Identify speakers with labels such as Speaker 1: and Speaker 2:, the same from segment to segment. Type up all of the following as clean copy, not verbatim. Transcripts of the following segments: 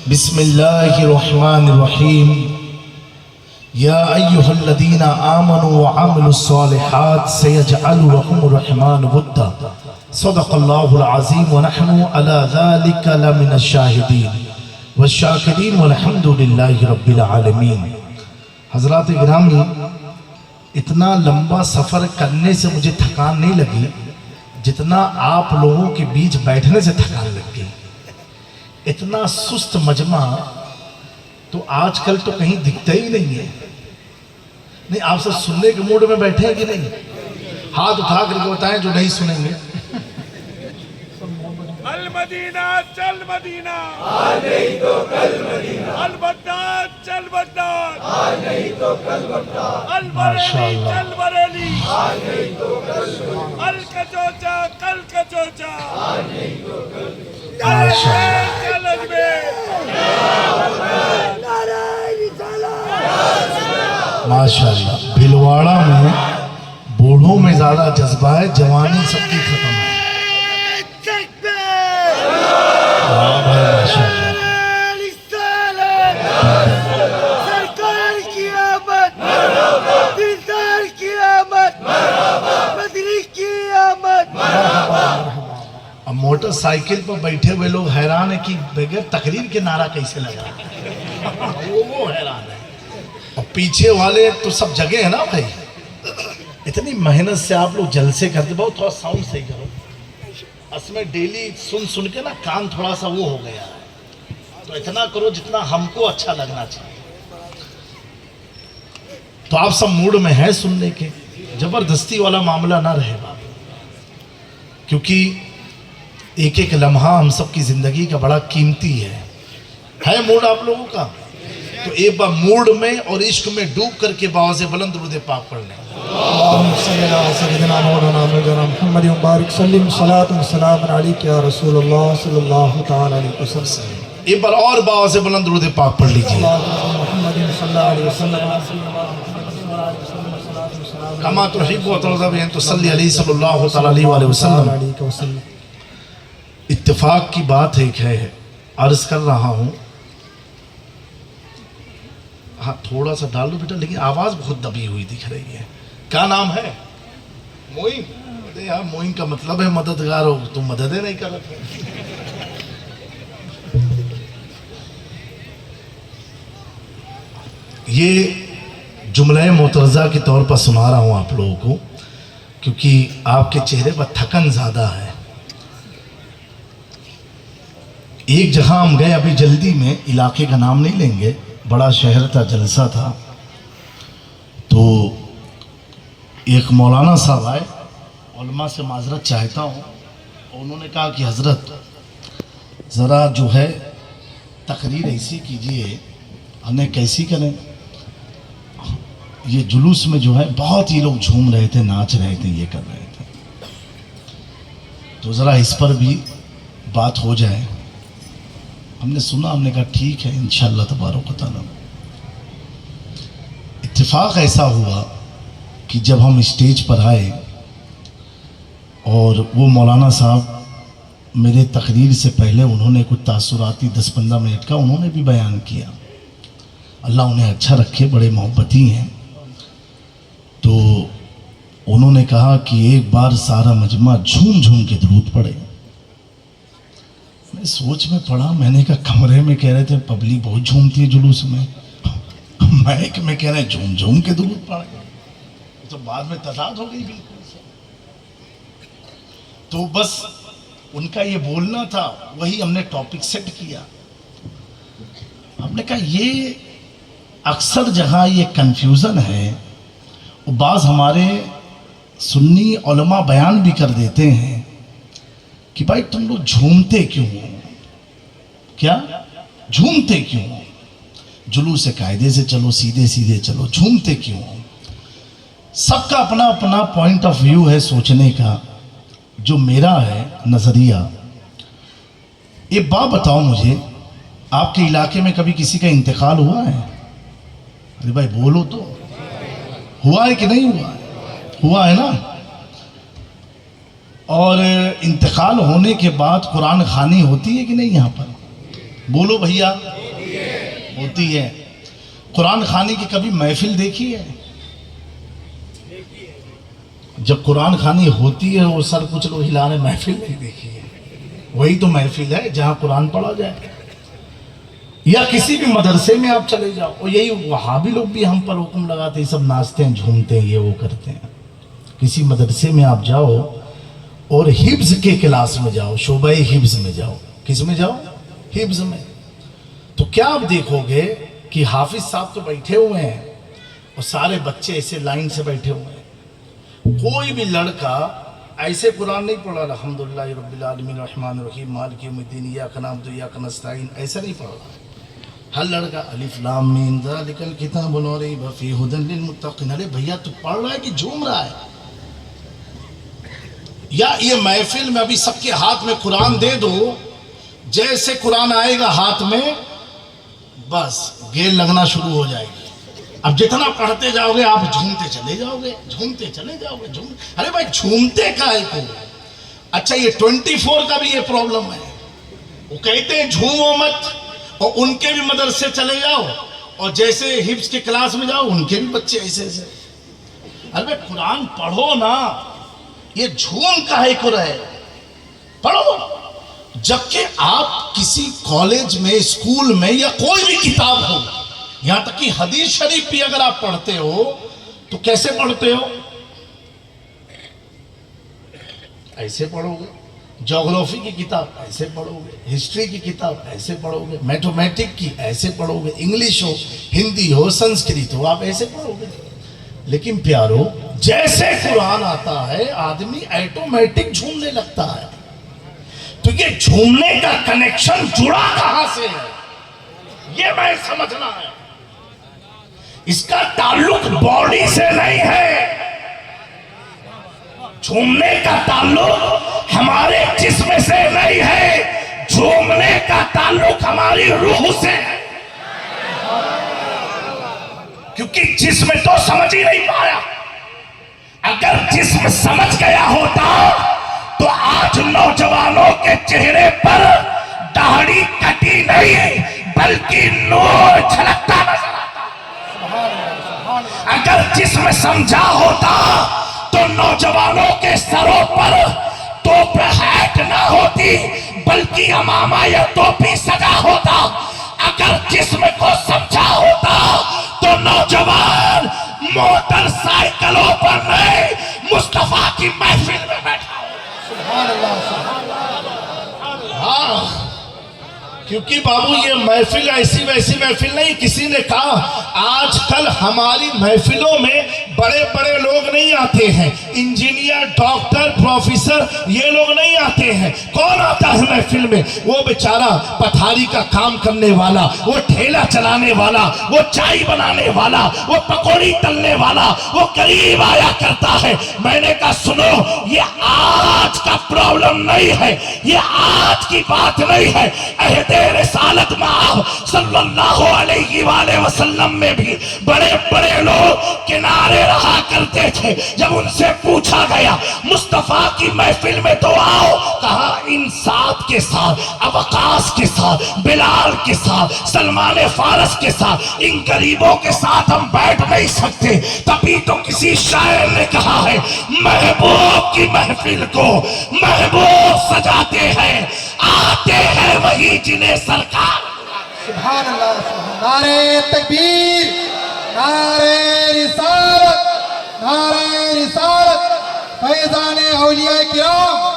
Speaker 1: بسم اللہ الرحمن الرحیم یا ایہا الذین آمنوا وعملوا الصالحات سیجعل لکم الرحمن ودا صدق اللہ العظیم ونحن علی ذلک لمن الشاہدین والشاکرین والحمد للہ رب العالمین۔ حضرات گرامی، اتنا لمبا سفر کرنے سے مجھے تھکان نہیں لگی جتنا آپ لوگوں کے بیچ بیٹھنے سے تھکان لگ گئی۔ اتنا سست مجمع تو آج کل تو کہیں دکھتا ہی نہیں ہے۔ نہیں، آپ سب سننے کے موڈ میں بیٹھے ہیں کہ نہیں؟ ہاتھ اٹھا کر کے بتائیں جو نہیں سنیں گے۔
Speaker 2: المدینہ چل مدینہ، آج نہیں تو کل مدینہ۔ البغداد چل بغداد، آج نہیں تو کل بغداد۔ البریلی چل بریلی، آج نہیں تو کل بریلی۔ الکچوچا کل کچوچا، آج نہیں تو کل بریلی۔ چل اجمیر،
Speaker 1: ماشاءاللہ۔ بھلواڑہ میں بوڑھوں میں زیادہ جذبہ ہے، جوانی سب کی ختم ہے۔ ہاں بھائی ماشاءاللہ۔
Speaker 2: سرکار کی آمد، دیدار کی آمد، بدری کی آمد۔
Speaker 1: اب موٹر سائیکل پر بیٹھے ہوئے لوگ حیران ہیں کہ بغیر تقریر کے نعرہ کیسے لگا۔ وہ حیران ہے، اور پیچھے والے تو سب جگہ ہیں نا بھائی۔ اتنی محنت سے آپ لوگ جلسے کرتے، بہت تھوڑا ساؤنڈ صحیح کرو۔ اس میں ڈیلی سن کے نا کان تھوڑا سا وہ ہو گیا ہے، تو اتنا کرو جتنا ہم کو اچھا لگنا چاہیے۔ تو آپ سب موڈ میں ہیں سننے کے، زبردستی والا معاملہ نہ رہے باپ، کیونکہ ایک ایک لمحہ ہم سب کی زندگی کا بڑا قیمتی ہے موڈ آپ لوگوں کا؟ تو ایک بار موڈ میں اور عشق میں ڈوب کر کے باواز بلند درود پاک پڑھ لیں۔
Speaker 3: اللہم صلی اللہ سیدنا مولانا مولانا محمد مبارک سلم صلاۃ و سلام علیک یا رسول اللہ صلی اللہ تعالی علیہ وسلم۔
Speaker 1: ایک بار اور باواز بلند درود پاک پڑھ لیجیے۔
Speaker 3: محمد صلی اللہ علیہ وسلم
Speaker 1: کما تحب و ترضى بأن تصلی علیہ صلی اللہ تعالی علیہ وسلم۔ اتفاق کی بات ایک ہے، عرض کر رہا ہوں، ہاں تھوڑا سا ڈال دو بیٹا، لیکن آواز بہت دبی ہوئی دکھ رہی ہے۔ کیا نام ہے؟ موئن؟ یار موئن کا مطلب ہے مددگار ہو، تم مددیں نہیں کر رہے۔ یہ جملہ معترضہ کے طور پر سنا رہا ہوں آپ لوگوں کو، کیونکہ آپ کے چہرے پر تھکن زیادہ ہے۔ ایک جگہ ہم گئے ابھی جلدی میں، علاقے کا نام نہیں لیں گے، بڑا شہر تھا، جلسہ تھا، تو ایک مولانا صاحب آئے، علماء سے معذرت چاہتا ہوں، انہوں نے کہا کہ حضرت ذرا جو ہے تقریر ایسی کیجئے۔ ہمیں کیسی کریں؟ یہ جلوس میں جو ہے بہت ہی لوگ جھوم رہے تھے، ناچ رہے تھے، یہ کر رہے تھے، تو ذرا اس پر بھی بات ہو جائے۔ ہم نے سنا، ہم نے کہا ٹھیک ہے انشاءاللہ تبارک و تعالی۔ اتفاق ایسا ہوا کہ جب ہم اسٹیج پر آئے اور وہ مولانا صاحب میرے تقریر سے پہلے انہوں نے کچھ تاثراتی 10-15 منٹ کا انہوں نے بھی بیان کیا، اللہ انہیں اچھا رکھے، بڑے محبتی ہیں۔ تو انہوں نے کہا کہ ایک بار سارا مجمع جھوم جھوم کے درود پڑھے۔ میں سوچ میں پڑا، میں نے کہا کمرے میں کہہ رہے تھے پبلک بہت جھومتی ہے جلوس میں، مائک میں کہہ رہے ہیں جھوم جھوم کے درود پڑھے، تو بعد میں تضاد ہو گئی بالکل سے۔ تو بس ان کا یہ بولنا تھا، وہی ہم نے ٹاپک سیٹ کیا۔ ہم نے کہا یہ اکثر جہاں یہ کنفیوژن ہے، بعض ہمارے سنی علماء بیان بھی کر دیتے ہیں کہ بھائی تم لوگ جھومتے کیوں ہو؟ کیا جھومتے کیوں ہو؟ جلوس قاعدے سے چلو، سیدھے سیدھے چلو، جھومتے کیوں ہو؟ سب کا اپنا اپنا پوائنٹ آف ویو ہے سوچنے کا۔ جو میرا ہے نظریہ، ایک بات بتاؤ مجھے، آپ کے علاقے میں کبھی کسی کا انتقال ہوا ہے؟ ارے بھائی بولو تو، ہوا ہے کہ نہیں ہوا ہے؟ ہوا ہے نا۔ اور انتقال ہونے کے بعد قرآن خوانی ہوتی ہے کہ نہیں؟ یہاں پر بولو بھیا، ہوتی ہے. قرآن خوانی کی کبھی محفل دیکھی ہے؟ جب قرآن خوانی ہوتی ہے وہ سر کچھ لوگ ہلانے، محفل نہیں دیکھی ہے. وہی تو محفل ہے جہاں قرآن پڑھا جائے. یا کسی بھی مدرسے میں آپ چلے جاؤ، اور یہی وہابی لوگ بھی ہم پر حکم لگاتے ہیں، سب ناچتے ہیں، جھومتے ہیں، یہ وہ کرتے ہیں. کسی مدرسے میں آپ جاؤ اور حفظ کے کلاس میں جاؤ، شعبہ حفظ میں جاؤ. کس میں جاؤ؟ حفظ میں. تو کیا آپ دیکھو گے کہ حافظ صاحب تو بیٹھے ہوئے ہیں اور سارے بچے ایسے لائن سے بیٹھے ہوئے ہیں. کوئی بھی لڑکا ایسے قرآن نہیں پڑھا الحمدللہ رب العالمین الرحمن الرحیم مالک یوم الدین ایاک نعبد و ایاک نستعین، ایسا نہیں پڑھ رہا. ہر لڑکا الف لام میم ذالک الکتاب لا ریب فیہ ھدی للمتقین. ارے بھیا تو پڑھ رہا ہے کہ جھوم رہا ہے؟ یا یہ محفل میں ابھی سب کے ہاتھ میں قرآن دے دو، جیسے قرآن آئے گا ہاتھ میں بس گیل لگنا شروع ہو جائے گی. اب جتنا پڑھتے جاؤ گے آپ جھومتے چلے جاؤ گے، جھومتے چلے جاؤ گے. ارے بھائی جھومتے کا ہے کو. اچھا یہ 24 کا بھی یہ پرابلم ہے. وہ کہتے ہیں جھومو مت، اور ان کے بھی مدرسے چلے جاؤ اور جیسے حفظ کے کلاس میں جاؤ ان کے بھی بچے ایسے ایسے. ارے بھائی قرآن پڑھو نا، یہ جھوم کا ہے کو رہے پڑھو. جبکہ آپ کسی کالج میں، اسکول میں، یا کوئی بھی کتاب ہو، یہاں تک کہ حدیث شریف بھی اگر آپ پڑھتے ہو تو کیسے پڑھتے ہو؟ ایسے پڑھو گے. جغرافی کی کتاب ایسے پڑھو گے، ہسٹری کی کتاب ایسے پڑھو گے، میتھمیٹک کی ایسے پڑھو گے، انگلش ہو، ہندی ہو، سنسکرت ہو، آپ ایسے پڑھو گے. لیکن پیارو جیسے قرآن آتا ہے آدمی ایٹومیٹک جھومنے لگتا ہے. تو یہ جھومنے کا کنیکشن جڑا کہاں سے ہے یہ میں سمجھنا ہے. اس کا تعلق باڈی سے نہیں ہے. جھومنے کا تعلق ہمارے جسم سے نہیں ہے، جھومنے کا تعلق ہماری روح سے ہے. کیونکہ جسم تو سمجھ ہی نہیں پایا. اگر جسم سمجھ گیا ہوتا تو آج نوجوانوں کے چہرے پر داڑھی کٹی نہیں بلکہ نور جھلکتا نظر آتا. اگر جسم سمجھا ہوتا تو نوجوانوں کے سروں پر ٹوپ ہیٹ نہ ہوتی بلکہ امامہ یا ٹوپی سجا ہوتا. اگر جسم کو سمجھا ہوتا تو نوجوان موٹر سائیکلوں پر نہیں مصطفیٰ کی محفل میں بیٹھا ہو.
Speaker 3: سبحان اللہ سبحان اللہ.
Speaker 1: ہاں کیونکہ بابو یہ محفل ایسی ویسی محفل نہیں. کسی نے کہا آج کل ہماری محفلوں میں بڑے بڑے لوگ نہیں آتے ہیں، انجینئر، ڈاکٹر، پروفیسر، یہ لوگ نہیں آتے ہیں. کون آتا ہے محفل میں؟ وہ بیچارہ پتھاری کا کام کرنے والا، وہ ٹھیلا چلانے والا، وہ چائے بنانے والا، وہ پکوڑی تلنے والا، وہ قریب آیا کرتا ہے. میں نے کہا سنو، یہ آج کا پرابلم نہیں ہے، یہ آج کی بات نہیں ہے. عہد رسالت میں صلی اللہ علیہ وآلہ وسلم میں بھی بڑے بڑے لوگ کنارے رہا کرتے تھے. جب ان سے پوچھا گیا مصطفیٰ کی محفل میں تو آؤ، کہا انصاف کے ساتھ، اوقاس کے ساتھ، بلال کے ساتھ، سلمان فارس کے ساتھ، ان غریبوں کے ساتھ ہم بیٹھ نہیں سکتے. تبھی تو کسی شاعر نے کہا ہے محبوب کی محفل کو محبوب سجاتے ہیں، آتے ہیں وہی جنہیں سرکار.
Speaker 3: سبحان اللہ سبحان. نعرہ تکبیر، نعرہ رسالت، نعرہ رسالت. فیضان اولیاء کرام.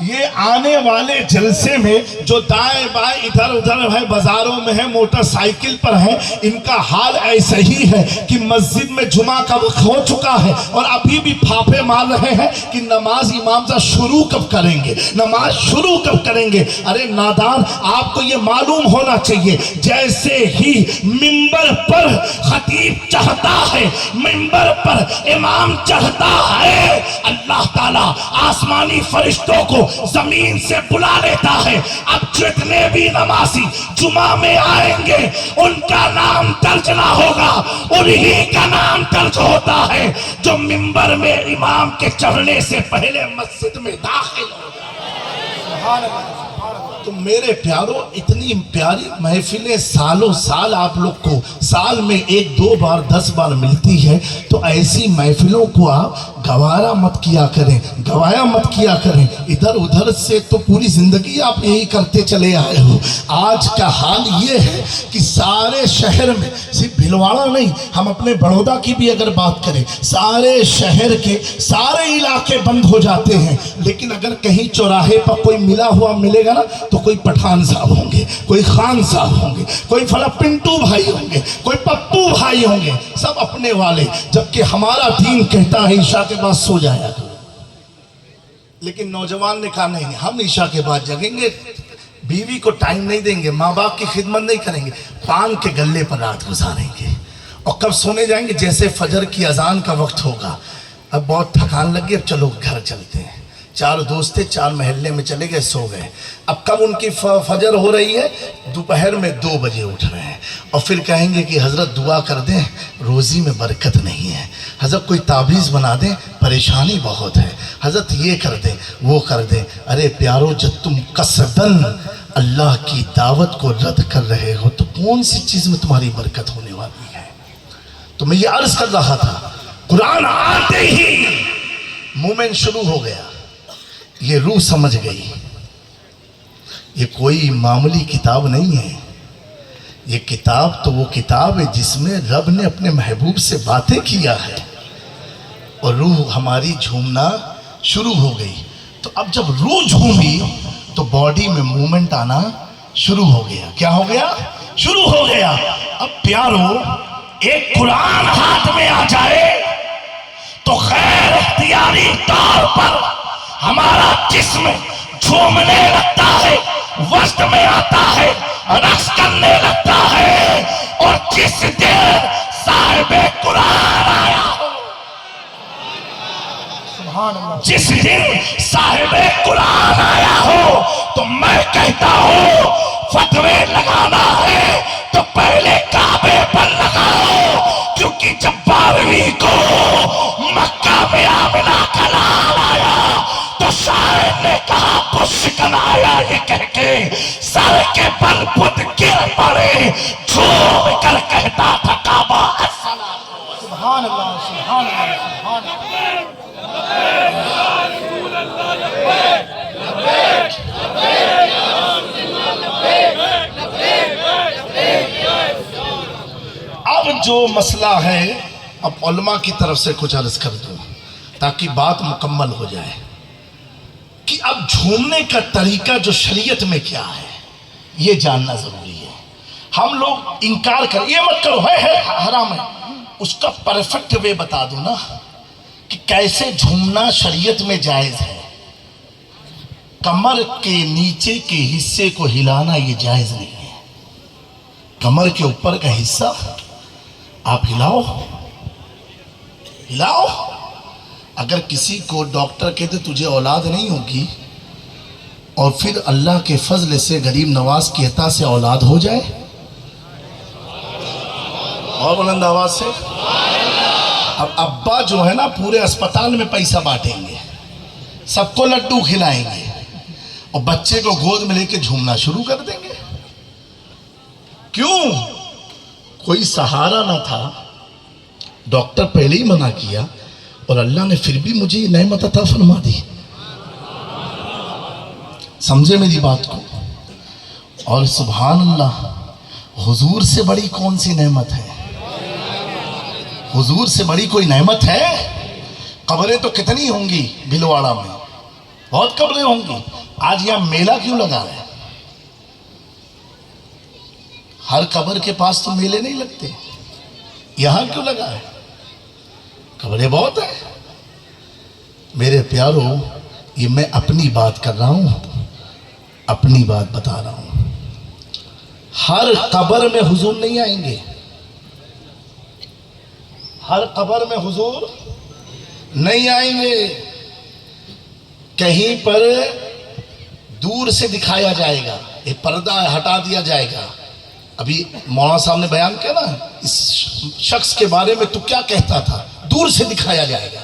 Speaker 1: یہ آنے والے جلسے میں جو دائیں بائیں ادھر ادھر ہے، بازاروں میں ہے، موٹر سائیکل پر ہے، ان کا حال ایسا ہی ہے کہ مسجد میں جمعہ کا وقت ہو چکا ہے اور ابھی بھی پھاپے مار رہے ہیں کہ نماز امام سے شروع کب کریں گے، نماز شروع کب کریں گے. ارے نادان، آپ کو یہ معلوم ہونا چاہیے جیسے ہی ممبر پر خطیب چڑھتا ہے، ممبر پر امام چڑھتا ہے، اللہ تعالیٰ آسمانی فرشتوں کو زمین سے بلا لیتا ہے. اب جتنے بھی نمازی جمعہ میں آئیں گے ان کا نام درج نہ ہوگا، انہی کا نام درج ہوتا ہے جو منبر میں امام کے چڑھنے سے پہلے مسجد میں داخل ہوگا.
Speaker 3: سبحان اللہ سبحان اللہ.
Speaker 1: تو میرے پیاروں اتنی پیاری محفلیں سالوں سال آپ لوگ کو سال میں 1-2 بار 10 بار ملتی ہے، تو ایسی محفلوں کو آپ گوارا مت کیا کریں، گوایا مت کیا کریں۔ ادھر ادھر سے تو پوری زندگی آپ یہی کرتے چلے آئے ہو۔ آج کا حال یہ ہے کہ سارے شہر میں، صرف بھلواڑہ نہیں، ہم اپنے بڑودہ کی بھی اگر بات کریں، سارے شہر کے سارے علاقے بند ہو جاتے ہیں، لیکن اگر کہیں چوراہے پر کوئی ملا ہوا ملے گا نا تو کوئی پٹھان صاحب ہوں گے، کوئی خان صاحب ہوں گے، کوئی فلا پنٹو بھائی ہوں گے، کوئی پپو بھائی ہوں گے، سب اپنے والے، جبکہ ہمارا دین کہتا ہے عشاء کے بعد سو جایا کرو۔ لیکن نوجوان نے کہا نہیں، ہم عشاء کے بعد جگیں گے، بیوی کو ٹائم نہیں دیں گے، ماں باپ کی خدمت نہیں کریں گے، پان کے گلے پر رات گزاریں گے، اور کب سونے جائیں گے؟ جیسے فجر کی اذان کا وقت ہوگا، اب بہت تھکان لگ گئی، اب چلو گھر چلتے ہیں۔ 4 دوست تھے، 4 محلے میں چلے گئے، سو گئے۔ اب کب ان کی فجر ہو رہی ہے؟ دوپہر میں 2 بجے اٹھ رہے ہیں، اور پھر کہیں گے کہ حضرت دعا کر دیں، روزی میں برکت نہیں ہے، حضرت کوئی تعویذ بنا دیں، پریشانی بہت ہے، حضرت یہ کر دیں وہ کر دیں۔ ارے پیارو، جب تم قصداً اللہ کی دعوت کو رد کر رہے ہو تو کون سی چیز میں تمہاری برکت ہونے والی ہے؟ تو میں یہ عرض کر رہا تھا، قرآن آتے ہی مومن شروع ہو گیا، یہ روح سمجھ گئی، یہ کوئی معمولی کتاب نہیں ہے، یہ کتاب تو وہ کتاب ہے جس میں رب نے اپنے محبوب سے باتیں کیا ہے، اور روح ہماری جھومنا شروع ہو گئی۔ تو اب جب روح جھومی تو باڈی میں مومنٹ آنا شروع ہو گیا۔ کیا ہو گیا؟ شروع ہو گیا۔ اب پیارو، ایک قرآن ہاتھ میں آ جائے تو غیر اختیاری طور پر ہمارا جسم جھومنے لگتا ہے، وسط میں آتا ہے، رقص کرنے لگتا ہے، اور جس دن صاحب قرآن آیا ہو، جس دن صاحب قرآن آیا ہو، تو میں کہتا ہوں فتوے لگانا ہے تو پہلے کعبے پر لگاؤ، کیونکہ جب 12ویں کو مکہ میں آمنہ کا لال آیا تو شاعر نے کہا پشکن آیا یہ کہہ کے سر کے بل بت گر پڑے، جھوم کر کہتا تھا کعبہ السلام۔
Speaker 3: سبحان اللہ، سبحان اللہ، سبحان اللہ۔
Speaker 1: اب جو مسئلہ ہے، اب علماء کی طرف سے کچھ عرض کر دوں تاکہ بات مکمل ہو جائے، کہ اب جھومنے کا طریقہ جو شریعت میں کیا ہے یہ جاننا ضروری ہے۔ ہم لوگ انکار کر، یہ مت کرو ہے حرام ہے، اس کا پرفیکٹ وے بتا دوں نا کہ کیسے جھومنا شریعت میں جائز ہے۔ کمر کے نیچے کے حصے کو ہلانا یہ جائز نہیں ہے، کمر کے اوپر کا حصہ آپ ہلاؤ ہلاؤ۔ اگر کسی کو ڈاکٹر کہتے تجھے اولاد نہیں ہوگی اور پھر اللہ کے فضل سے غریب نواز کی عطا سے اولاد ہو جائے، اور بلند آواز سے، اب ابا جو ہے نا پورے اسپتال میں پیسہ بانٹیں گے، سب کو لڈو کھلائیں گے، اور بچے کو گود میں لے کے جھومنا شروع کر دیں گے۔ کیوں؟ کوئی سہارا نہ تھا، ڈاکٹر پہلے ہی منع کیا، اور اللہ نے پھر بھی مجھے یہ نعمت عطا فرما دی۔ سمجھے میری بات کو؟ اور سبحان اللہ، حضور سے بڑی کون سی نعمت ہے؟ حضور سے بڑی کوئی نعمت ہے؟ قبریں تو کتنی ہوں گی بھلواڑہ میں، بہت قبریں ہوں گی۔ آج یہاں میلہ کیوں لگا ہے؟ ہر قبر کے پاس تو میلے نہیں لگتے، یہاں کیوں لگا ہے؟ قبریں بہت ہیں۔ میرے پیارو، یہ میں اپنی بات کر رہا ہوں، اپنی بات بتا رہا ہوں۔ ہر قبر میں حضور نہیں آئیں گے، ہر قبر میں حضور نہیں آئیں گے، کہیں پر دور سے دکھایا جائے گا، ایک پردہ ہٹا دیا جائے گا۔ ابھی مولانا صاحب نے بیان کیا نا اس شخص کے بارے میں، تو کیا کہتا تھا؟ دور سے دکھایا جائے گا،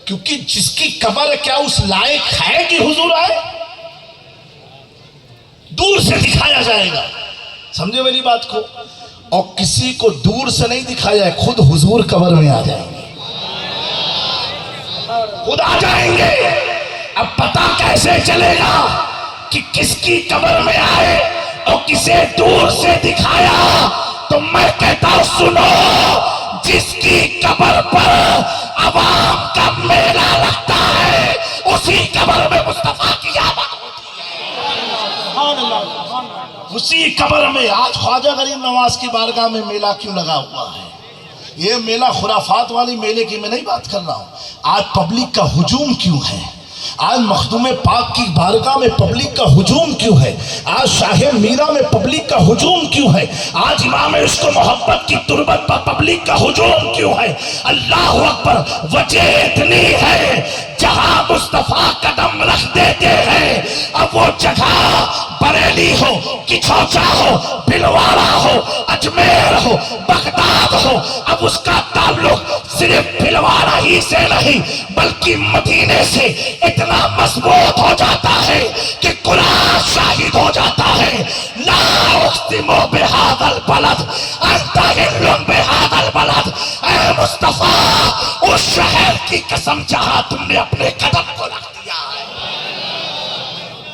Speaker 1: کیونکہ جس کی قبر ہے کیا اس لائق ہے کہ حضور آئے؟ دور سے دکھایا جائے گا، سمجھے میری بات کو؟ اور کسی کو دور سے نہیں دکھایا ہے، خود حضور قبر میں آ جائیں گے، خود آ جائیں گے۔ اب پتہ کیسے چلے گا کہ کس کی قبر میں آئے اور کسے دور سے دکھایا؟ تو میں کہتا ہوں سنو، جس کی قبر پر عوام کا میلہ لگتا ہے اسی قبر میں مصطفیٰ کی آمد ہوتی ہے، اسی قبر میں۔ آج خواجہ غریب نواز کی بارگاہ میں میلہ کیوں لگا ہوا ہے؟ یہ میلہ خرافات والی میلے کی میں نہیں بات کر رہا ہوں۔ آج پبلک کا ہجوم کیوں ہے؟ آج مخدوم پاک کی بارگاہ میں پبلک کا ہجوم کیوں ہے؟ آج شاہ میرا میں پبلک کا ہجوم کیوں ہے؟ آج امام عشق و محبت کی تربت پر پبلک کا ہجوم کیوں ہے؟ اللہ اکبر، وجہ اتنی ہے جہاں مصطفیٰ قدم رکھ دیتے ہیں اب وہ جگہ بریلی ہو، کچھوچا ہو، بھلواڑہ ہو، اجمیر ہو، بغداد ہو، اب اس کا تعلق صرف بھلواڑہ ہی سے نہیں بلکہ مدینے سے اتنا مضبوط ہو جاتا ہے کہ قرآن شاہد ہو جاتا ہے، لا اقسم بہذا البلد انت حل بہذا البلد۔ اے مصطفیٰ، اس شہر کی قسم جہاں تم نے اپنے قدم کو رکھ دیا ہے،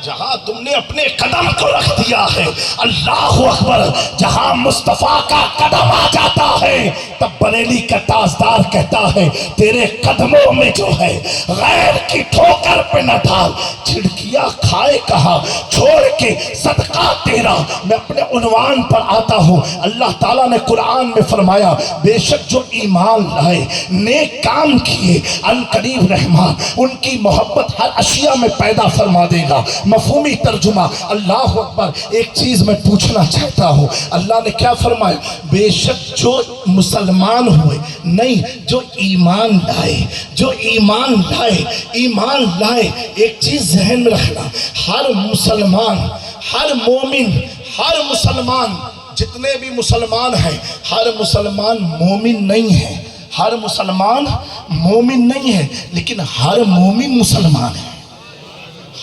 Speaker 1: جہاں تم نے اپنے قدم کو رکھ دیا ہے، اللہ اکبر، جہاں مصطفیٰ کا قدم آ جاتا ہے تب بریلی کا تاجدار کہتا ہے تیرے قدموں میں جو ہے غیر کی ٹھوکر پہ نہ ڈال، چھڑکیاں کھائے کہا چھوڑ کے صدقہ تیرا۔ میں اپنے عنوان پر آتا ہوں۔ اللہ تعالیٰ نے قرآن میں فرمایا بے شک جو ایمان لائے، نیک کام کیے، ان قریب رحمان ان کی محبت ہر اشیاء میں پیدا فرما دے گا۔ مفہومی ترجمہ، اللہ اکبر، ایک چیز میں پوچھنا چاہتا ہوں، اللہ نے کیا فرمایا؟ بے شک جو مسلمان ہوئے، نہیں جو ایمان لائے، جو ایمان لائے، ایمان لائے۔ ایک چیز ذہن میں رکھنا، ہر مسلمان، ہر مومن، ہر مسلمان، جتنے بھی مسلمان ہیں، ہر مسلمان مومن نہیں ہے، ہر مسلمان مومن نہیں ہے، لیکن ہر مومن مسلمان ہے،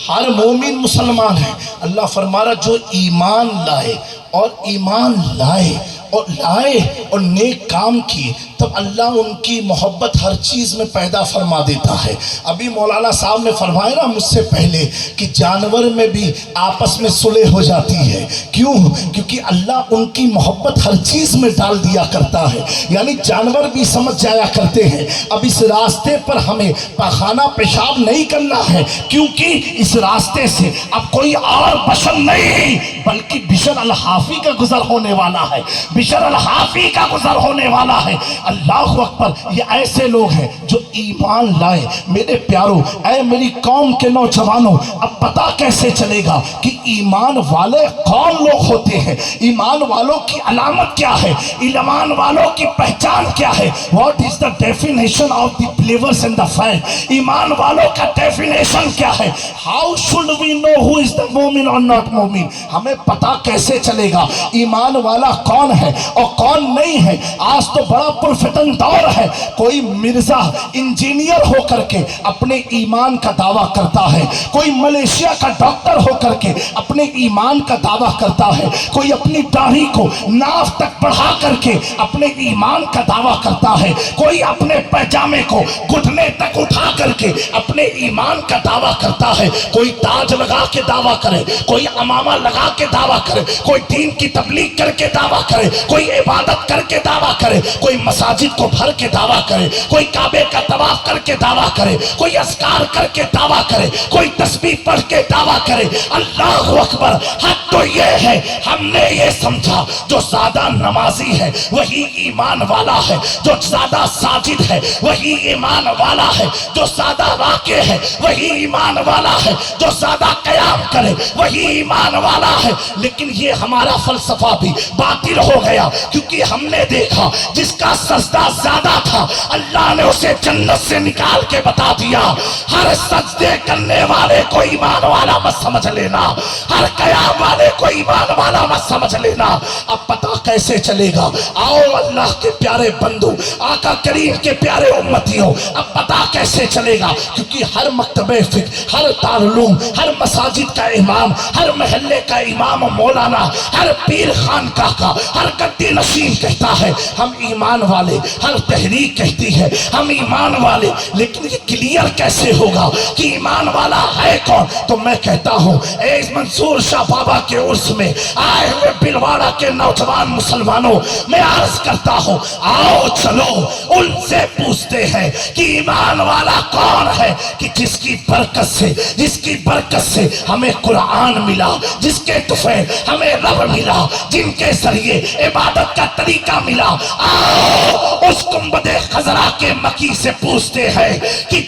Speaker 1: ہر مومن مسلمان ہے۔ اللہ فرما رہا جو ایمان لائے اور ایمان لائے اور نیک کام کیے تب اللہ ان کی محبت ہر چیز میں پیدا فرما دیتا ہے۔ ابھی مولانا صاحب نے فرمایا نا مجھ سے پہلے کہ جانور میں بھی آپس میں صلح ہو جاتی ہے، کیوں؟ کیونکہ اللہ ان کی محبت ہر چیز میں ڈال دیا کرتا ہے، یعنی جانور بھی سمجھ جایا کرتے ہیں اب اس راستے پر ہمیں پاخانہ پیشاب نہیں کرنا ہے، کیونکہ اس راستے سے اب کوئی اور بشر نہیں بلکہ بشر الحافی کا گزر ہونے والا ہے، بشر الحافی کا گزر ہونے والا ہے۔ اللہ اکبر، یہ ایسے لوگ ہیں جو ایمان لائے۔ میرے پیاروں، اے میری قوم کے نوجوانوں، اب پتہ کیسے چلے گا کہ ایمان والے کون لوگ ہوتے ہیں؟ ایمان والوں کی علامت کیا ہے؟ ایمان والوں کی پہچان کیا ہے؟ What is the definition of the believers in the faith؟ ایمان والوں کا definition کیا ہے؟ How should we know who is the مومن or not مومن؟ ہمیں پتہ کیسے چلے گا ایمان والا کون ہے اور کون نہیں ہے؟ آج تو بڑا پرفتن دور ہے، کوئی مرزا انجینئر ہو کر کے اپنے ایمان کا دعویٰ کرتا ہے، کوئی ملیشیا کا ڈاکٹر ہو کر کے اپنے ایمان کا دعویٰ کرتا ہے، کوئی اپنی داڑھی کو ناف تک بڑھا کر کے اپنے ایمان کا دعویٰ کرتا ہے، کوئی اپنے پیجامے کو گھٹنے تک اٹھا کر کے اپنے ایمان کا دعویٰ کرتا ہے، کوئی تاج لگا کے دعویٰ کرے، کوئی امامہ لگا کے دعویٰ کرے، کوئی دین کی تبلیغ کر کے دعویٰ کرے، کوئی عبادت کر کے دعویٰ کرے، کوئی مساجد کو بھر کے دعویٰ کرے، کوئی کعبے کا طواف کر کے دعویٰ کرے، کوئی اذکار کر کے دعویٰ کرے، کوئی تسبیح پڑھ کے دعویٰ کرے۔ اللہ اکبر، حق تو یہ ہے ہم نے یہ سمجھا جو زیادہ نمازی ہے وہی ایمان والا ہے، جو زیادہ ساجد ہے وہی ایمان والا ہے، جو زیادہ راکع ہے وہی ایمان والا ہے، جو زیادہ قیام کرے وہی ایمان والا ہے۔ لیکن یہ ہمارا فلسفہ بھی باطل ہو گیا، کیونکہ ہم نے دیکھا جس کا سجدہ زیادہ تھا اللہ نے اسے جنت سے نکال کے بتا دیا ہر سجدے کرنے والے کو ایمان والا مت سمجھ لینا، ہر قیام والے کو ایمان والا مت سمجھ لینا۔ اب پتہ کیسے چلے گا؟ آؤ اللہ کے پیارے بندو، آقا کریم کے پیارے امتیوں، اب پتہ کیسے چلے گا؟ کیونکہ ہر مکتبہ فقہ، ہر دارالعلوم، ہر مساجد کا امام، ہر محلے کا امام مولانا، ہر پیر خانقاہ کا، ہر گدی نشین کہتا ہے ہم ایمان والے، ہر تحریک کہتی ہے ہم ایمان والے، لیکن یہ کلیئر کیسے ہوگا کہ ایمان والا ہے کون؟ تو میں کہتا ہوں اے منصور شاہ بابا کے عرس میں آئے ہوئے بلواڑہ کے نوجوان مسلمانوں، میں عرض کرتا ہوں آؤ چلو ان سے پوچھتے ہیں کہ ایمان والا کون ہے، کہ جس کی برکت سے ہمیں قرآن ملا، جس کے طفیل ہمیں رب ملا، جن کے ذریعے عبادت کا طریقہ ملا۔ آؤ اس گنبد خضرا کے مکی سے پوچھتے ہیں کہ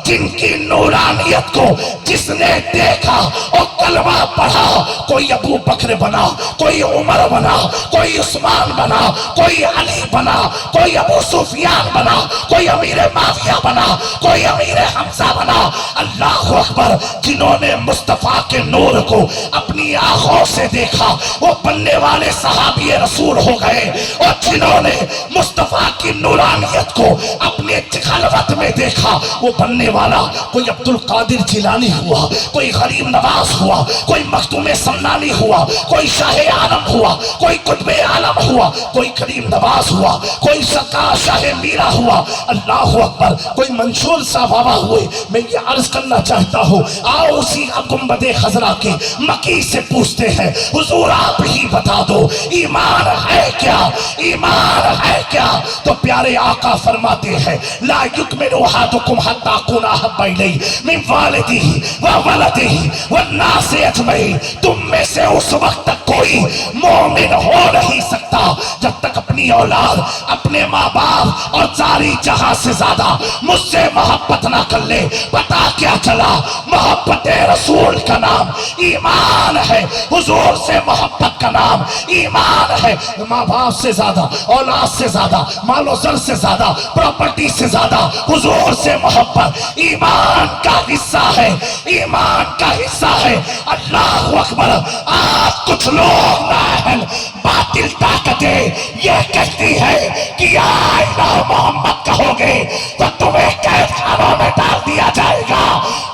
Speaker 1: جن کی نورانیت کو جس نے دیکھا اور کلمہ پڑھا، کوئی ابو بکر بنا، کوئی عمر بنا، کوئی عثمان بنا، کوئی علی بنا، کوئی ابو سفیان بنا، کوئی امیر معاویہ بنا، کوئی امیر حمزہ بنا۔ اللہ اکبر! جنہوں نے مصطفیٰ کے نور کو اپنی آنکھوں سے دیکھا وہ بننے والے صحابی رسول ہو گئے، اور جنہوں نے مصطفیٰ کی نورانیت کو اپنے خلوت میں دیکھا وہ بننے والا کوئی عبد القادر جیلانی ہوا، کوئی غریب نواز ہوا، کوئی مخدوم سمنانی ہوا، کوئی شاہ عالم ہوا، کوئی قطب عالم ہوا، کوئی غریب نواز ہوا، کوئی سرکار شاہ میرا ہوا۔ اللہ اکبر! کوئی منشور صاحب بابا ہوئے۔ میں یہ عرض کرنا چاہتا ہوں آؤ اسی گنبد خضرا کے مکی سے پوچھتے ہیں حضور آپ ہی بتا دو ایمان ہے کیا؟ ایمان ہے کیا؟ تو پیارے آقا فرماتے ہیں لا یکمل احدکم حتی اکون احب الیہ من والدہ و ولدہ والناس اجمعین۔ تم میں سے اس وقت تک کوئی مومن ہو نہیں سکتا جب تک اپنی اولاد، اپنے ماں باپ اور ساری جہاں سے زیادہ مجھ سے محبت نہ کر لے۔ پتا کیا چلا؟ محبت رسول کا نام ایمان ہے، حضور سے محبت کا نام ایمان ہے۔ ماں باپ سے زیادہ، اولاد سے زیادہ، مال و زر سے زیادہ، پراپرٹی سے زیادہ حضور سے محبت ایمان کا حصہ ہے، ایمان کا حصہ ہے۔ اللہ اکبر! آج کچھ لوگ نااہل باطل طاقتیں یہ کہتی ہے کہ یا الہ محمد کہو گے تو تمہیں قید خانوں میں ڈال دیا جائے گا۔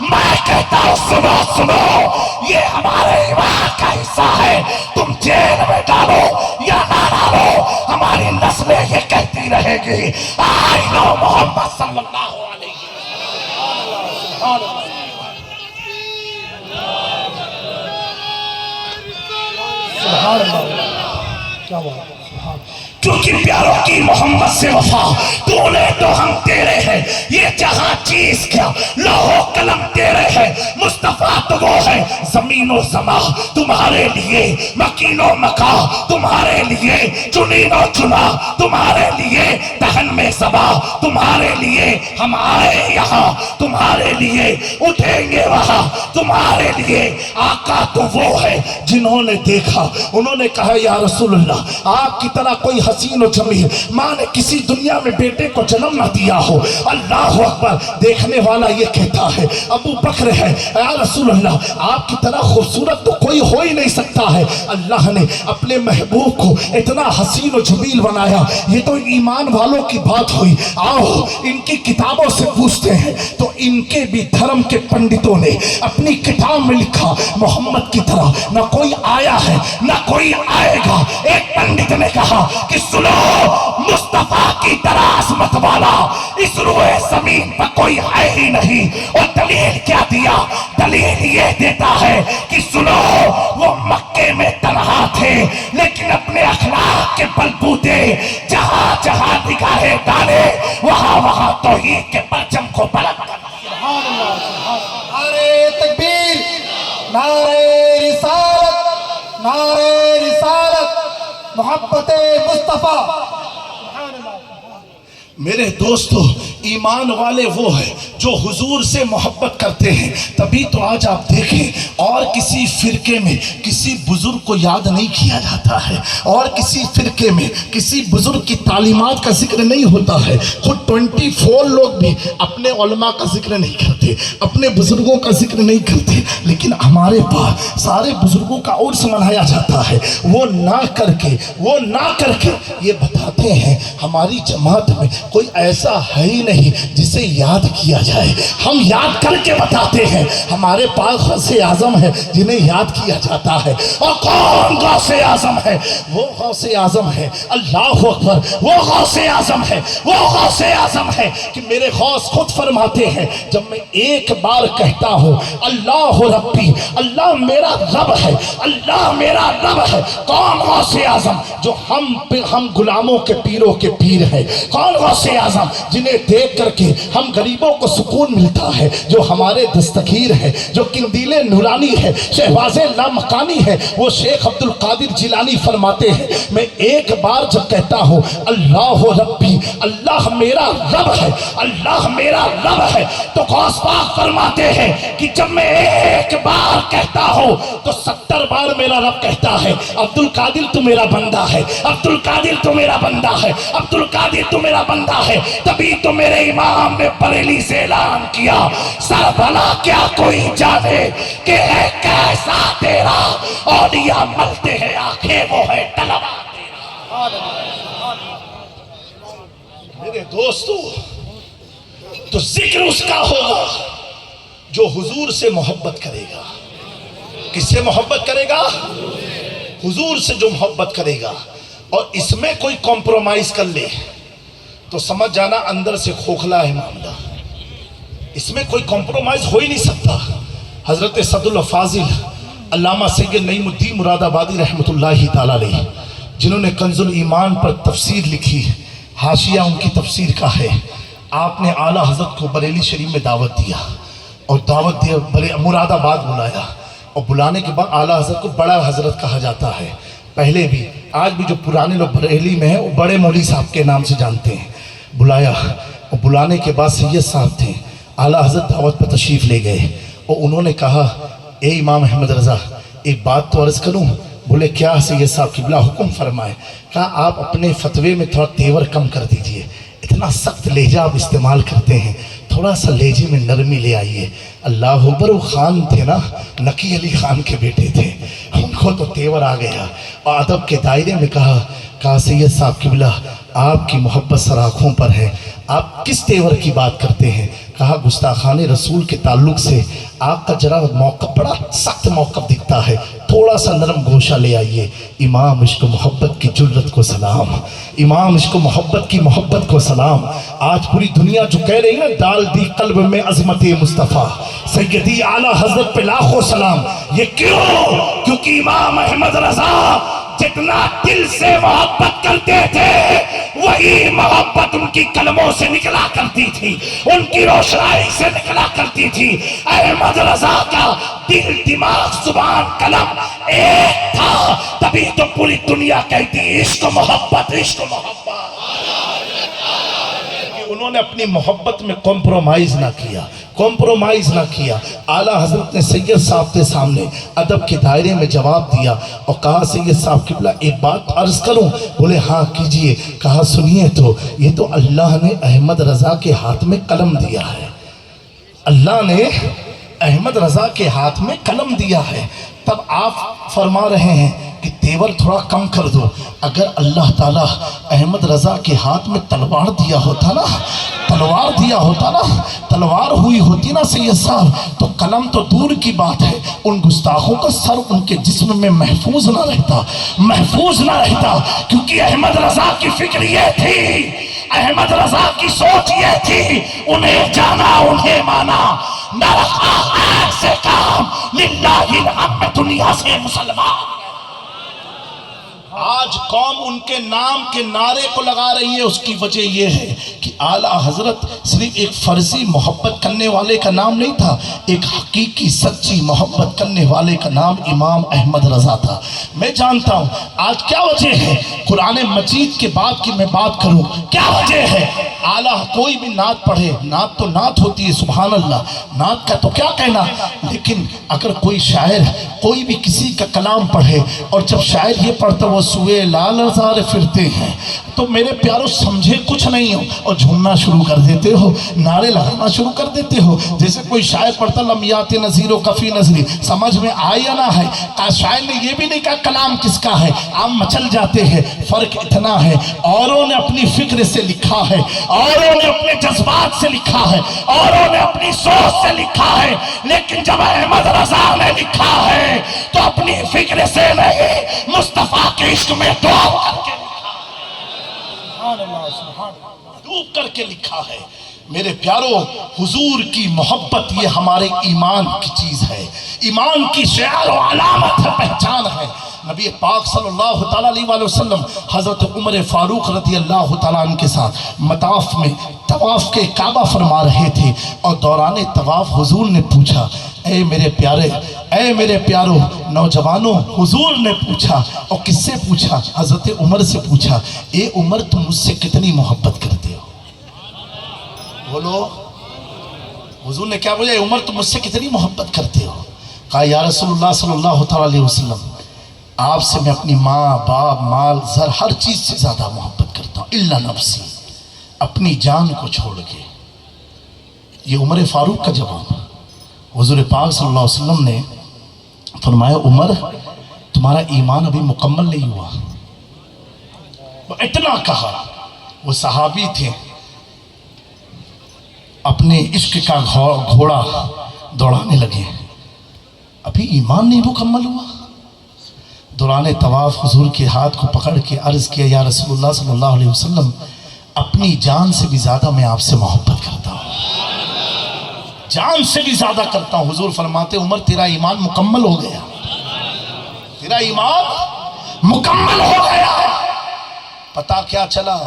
Speaker 1: میں کہتا ہوں سنو یہ ہمارے ایمان کا حصہ ہے، تم جیل میں ڈالو یا نہ ڈالو ہماری نسلیں یہ کہتی رہے گی آئی نو محمد صلی اللہ علیہ وسلم۔
Speaker 3: سبحان اللہ! کیا بات ہے!
Speaker 1: کیونکہ پیاروں کی محمد سے وفا تو نے تو ہم تیرے ہیں، یہ جہاں چیز کیا لوح و قلم تیرے ہیں، مصطفیٰ تو وہ ہے زمین و زمان تمہارے لیے، مکین و مکا تمہارے لیے، چنین و چنا تمہارے لیے، دہن میں زبا تمہارے لیے، ہم آئے یہاں تمہارے لیے، اٹھیں گے وہاں تمہارے لیے۔ آقا تو وہ ہے جنہوں نے دیکھا، انہوں نے کہا یا رسول اللہ آپ کی طرح کوئی حسین و جمیل ماں نے کسی دنیا میں بیٹے کو جنم نہ دیا ہو۔ اللہ اکبر! دیکھنے والا یہ کہتا ہے ابو بکر ہے، یا رسول اللہ آپ کی طرح خوبصورت تو کوئی ہو ہی نہیں سکتا ہے۔ اللہ نے اپنے محبوب کو اتنا حسین و جمیل بنایا، یہ تو ایمان والوں کی بات ہوئی۔ آؤ ان کی کتابوں سے پوچھتے ہیں تو ان کے بھی دھرم کے پنڈتوں نے اپنی کتاب میں لکھا محمد کی طرح نہ کوئی آیا ہے نہ کوئی آئے گا۔ ایک پنڈت نے کہا کہ سنو مصطفیٰ کی طرح عظمت والا اس روئے زمین پر کوئی ہے ہی نہیں۔ اور دلیل کیا دیا؟ دلیل یہ دیتا ہے کہ سنو وہ مکے میں تنہا تھے لیکن اپنے اخلاق کے بلبوتے جہاں جہاں نگاہیں ڈالے وہاں وہاں توحید کے پرچم کو بلند کر۔
Speaker 3: سبحان اللہ! نعرہ تکبیر! نعرہ رسالت! نعرہ رسالت! محبت مصطفیٰ!
Speaker 1: میرے دوستو ایمان والے وہ ہیں جو حضور سے محبت کرتے ہیں، تبھی تو آج آپ دیکھیں اور کسی فرقے میں کسی بزرگ کو یاد نہیں کیا جاتا ہے، اور کسی فرقے میں کسی بزرگ کی تعلیمات کا ذکر نہیں ہوتا ہے، خود 24 لوگ بھی اپنے علماء کا ذکر نہیں کرتے، اپنے بزرگوں کا ذکر نہیں کرتے، لیکن ہمارے پاس سارے بزرگوں کا عرس منایا جاتا ہے۔ وہ نہ کر کے یہ بتاتے ہیں ہماری جماعت میں کوئی ایسا ہے ہی نہیں جسے یاد کیا جائے، ہم یاد کر کے بتاتے ہیں۔ ہمارے پاس غوث اعظم ہے جنہیں یاد کیا جاتا ہے، اور کون غوث اعظم ہے؟ وہ غوث اعظم ہے، اللہ اکبر، وہ غوث اعظم ہے، وہ غوث اعظم ہے کہ میرے غوث خود فرماتے ہیں جب میں ایک بار کہتا ہوں اللہ ربی، اللہ میرا رب ہے، اللہ میرا رب ہے۔ کون غوث اعظم؟ جو ہم غلاموں کے پیروں کے پیر ہیں۔ کون غوث اعظم؟ جنہیں دیکھ کر کے ہم غریبوں کو سکون ملتا ہے، جو ہمارے دستگیر ہے، جو قندیل نورانی ہے، شہباز لامکانی ہے۔ وہ شیخ عبد القادر جیلانی فرماتے ہیں میں ایک بار جب کہتا ہوں اللہ ربی، اللہ میرا رب ہے، اللہ میرا رب ہے، تو غوث پاک فرماتے ہیں کہ جب میں ایک بار کہتا ہوں تو 70 بار میرا رب کہتا ہے عبد القادر تو میرا بندہ ہے، عبد القادر تو میرا بندہ ہے، عبد القادر تو میرا بندہ ہے۔ تبھی تو میرے امام نے بریلی سے اعلان کیا سر بھلا کیا کوئی جانے کہ ہے کیسا تیرا، اولیاء ملتے ہیں آنکھیں وہ ہے طلبا تیرا۔ میرے دوستو، تو ذکر اس کا ہوگا جو حضور سے محبت کرے گا۔ کس سے محبت کرے گا؟ حضور سے جو محبت کرے گا، اور اس میں کوئی کمپرومائز کر لے تو سمجھ جانا اندر سے کھوکھلا ہے معاملہ، اس میں کوئی کمپرومائز ہو ہی نہیں سکتا۔ حضرت صد الفاضل علامہ سید نعیم الدین مراد آبادی رحمۃ اللہ تعالی علیہ، جنہوں نے کنز الایمان پر تفسیر لکھی، حاشیہ ان کی تفسیر کا ہے، آپ نے اعلیٰ حضرت کو بریلی شریف میں دعوت دیا، اور دعوت دیا مراد آباد بلایا، اور بلانے کے بعد اعلیٰ حضرت کو بڑا حضرت کہا جاتا ہے۔ پہلے بھی آج بھی جو پرانے لوگ بریلی میں ہیں وہ بڑے مولوی صاحب کے نام سے جانتے ہیں۔ بلایا، اور بلانے کے بعد سید صاحب تھے، اعلیٰ حضرت دعوت پر تشریف لے گئے، اور انہوں نے کہا اے امام احمد رضا ایک بات تو عرض کروں؟ بولے کیا سید صاحب قبلہ حکم فرمائے؟ کہا آپ اپنے فتوے میں تھوڑا تیور کم کر دیجئے، اتنا سخت لہجہ آپ استعمال کرتے ہیں، تھوڑا سا لہجے میں نرمی لے آئیے۔ اللہ اکبر، وہ خان تھے نا، نقی علی خان کے بیٹے تھے، ان کو تو تیور آ گیا، اور ادب کے دائرے میں کہا سید صاحب قبلہ آپ کی محبت سراخوں پر ہے، آپ کس تیور کی بات کرتے ہیں؟ کہا گستاخان رسول کے تعلق سے آپ کا ذرا موقف بڑا سخت موقف دکھتا ہے، تھوڑا سا نرم گوشہ لے آئیے۔ امام عشق و محبت کی جرت کو سلام، امام عشق و محبت کی محبت کو سلام۔ آج پوری دنیا جو کہہ رہی ہے ڈال دی قلب میں عظمت مصطفیٰ، سیدی اعلیٰ حضرت پہ لاکھوں سلام۔ یہ کیوں؟ کیونکہ امام احمد رضا جتنا دل سے محبت کرتے تھے وہی محبت ان کی قلموں سے نکلا کرتی تھی، ان کی روشنائی سے نکلا کرتی تھی۔ احمد رضا کا دل، دماغ، زبان، قلم ایک تھا، تبھی تو پوری دنیا کہتی عشق و محبت، عشق و محبت۔ انہوں نے اپنی محبت میں کمپرومائز نہ کیا، اعلیٰ حضرت نے سید صاحب کے سامنے ادب کے دائرے میں جواب دیا، اور کہا سید صاحب قبلہ ایک بات عرض کروں؟ بولے ہاں کیجئے۔ کہا سنیے تو، یہ تو اللہ نے احمد رضا کے ہاتھ میں قلم دیا ہے، اللہ نے احمد رضا کے ہاتھ میں قلم دیا ہے، تب آپ فرما رہے ہیں کہ تیور تھوڑا کم کر دو۔ اگر اللہ تعالیٰ احمد رضا کے ہاتھ میں تلوار دیا ہوتا نا، تلوار ہوئی ہوتی نا سید صاحب، تو قلم تو دور کی بات ہے، ان گستاخوں کا سر ان کے جسم میں محفوظ نہ رہتا، کیونکہ احمد رضا کی فکر یہ تھی، احمد رضا کی سوچ یہ تھی، انہیں جانا انہیں مانا، نہ رکھا خیر سے کام، للہ الحمد دنیا سے مسلمان۔ آج آج قوم ان کے نام کے نعرے کو لگا رہی ہے، اس کی وجہ یہ ہے کہ اعلیٰ حضرت صرف ایک فرضی محبت کرنے والے کا نام نہیں تھا، ایک حقیقی سچی محبت کرنے والے کا نام امام احمد رضا تھا۔ میں جانتا ہوں آج کیا وجہ ہے، قرآن مجید کے بعد کی میں بات کروں، کیا وجہ ہے؟ اعلیٰ کوئی بھی نعت پڑھے، نعت تو نعت ہوتی ہے، سبحان اللہ، نعت کا تو کیا کہنا، لیکن اگر کوئی شاعر کوئی بھی کسی کا کلام پڑھے اور جب شاعر یہ پڑھتا وہ سوئے لال ہزار پھرتے ہیں، تو میرے پیاروں سمجھے کچھ نہیں ہو اور جھومنا شروع کر دیتے ہو، نعرے لگانا شروع کر دیتے ہو۔ جیسے کوئی شاعر پڑھتا لمیات نظیر و کفی نظری، سمجھ میں آیا نہ ہے، شاعر نے یہ بھی نہیں کہا کلام کس کا ہے، عام مچل جاتے ہیں۔ فرق اتنا ہے اوروں نے اپنی فکر سے لکھا ہے، اوروں نے اپنے جذبات سے لکھا ہے، اوروں نے اپنی سوچ سے لکھا ہے، لیکن جب احمد رضا نے لکھا ہے تو اپنی فکر سے نہیں، مصطفیٰ کے عشق میں دعا کر کے لکھا ہے، سبحان اللہ سبحان اللہ، ڈوب کر کے لکھا ہے۔ میرے پیاروں، حضور کی محبت یہ ہمارے ایمان کی چیز ہے، ایمان کی شعار و علامت ہے، پہچان ہے۔ نبی پاک صلی اللہ تعالیٰ علیہ وسلم حضرت عمر فاروق رضی اللہ تعالیٰ عنہ کے ساتھ مطاف میں طواف کے کعبہ فرما رہے تھے، اور دوران طواف حضور نے پوچھا، اے میرے پیارے، اے میرے پیاروں نوجوانوں، حضور نے پوچھا، اور کس سے پوچھا؟ حضرت عمر سے پوچھا، اے عمر تم مجھ سے کتنی محبت کرتے ہو؟ بولو، حضور نے کیا بولا؟ اے عمر تم مجھ سے کتنی محبت کرتے ہو؟ کہا یا رسول اللہ صلی اللہ تعالیٰ علیہ وسلم، آپ سے میں اپنی ماں باپ مال زر ہر چیز سے زیادہ محبت کرتا ہوں، الا نفسی، اپنی جان کو چھوڑ کے۔ یہ عمر فاروق کا جواب۔ حضور پاک صلی اللہ علیہ وسلم نے فرمایا، عمر تمہارا ایمان ابھی مکمل نہیں ہوا۔ وہ اتنا کہا، وہ صحابی تھے، اپنے عشق کا گھوڑا دوڑانے لگے، ابھی ایمان نہیں مکمل ہوا۔ دوران طواف حضور کے ہاتھ کو پکڑ کے عرض کیا، یا رسول اللہ صلی اللہ علیہ وسلم، اپنی جان سے بھی زیادہ میں آپ سے محبت کرتا ہوں، جان سے بھی زیادہ کرتا ہوں۔ حضور فرماتے، عمر تیرا ایمان مکمل ہو گیا، تیرا ایمان مکمل ہو گیا۔ پتہ کیا چلا؟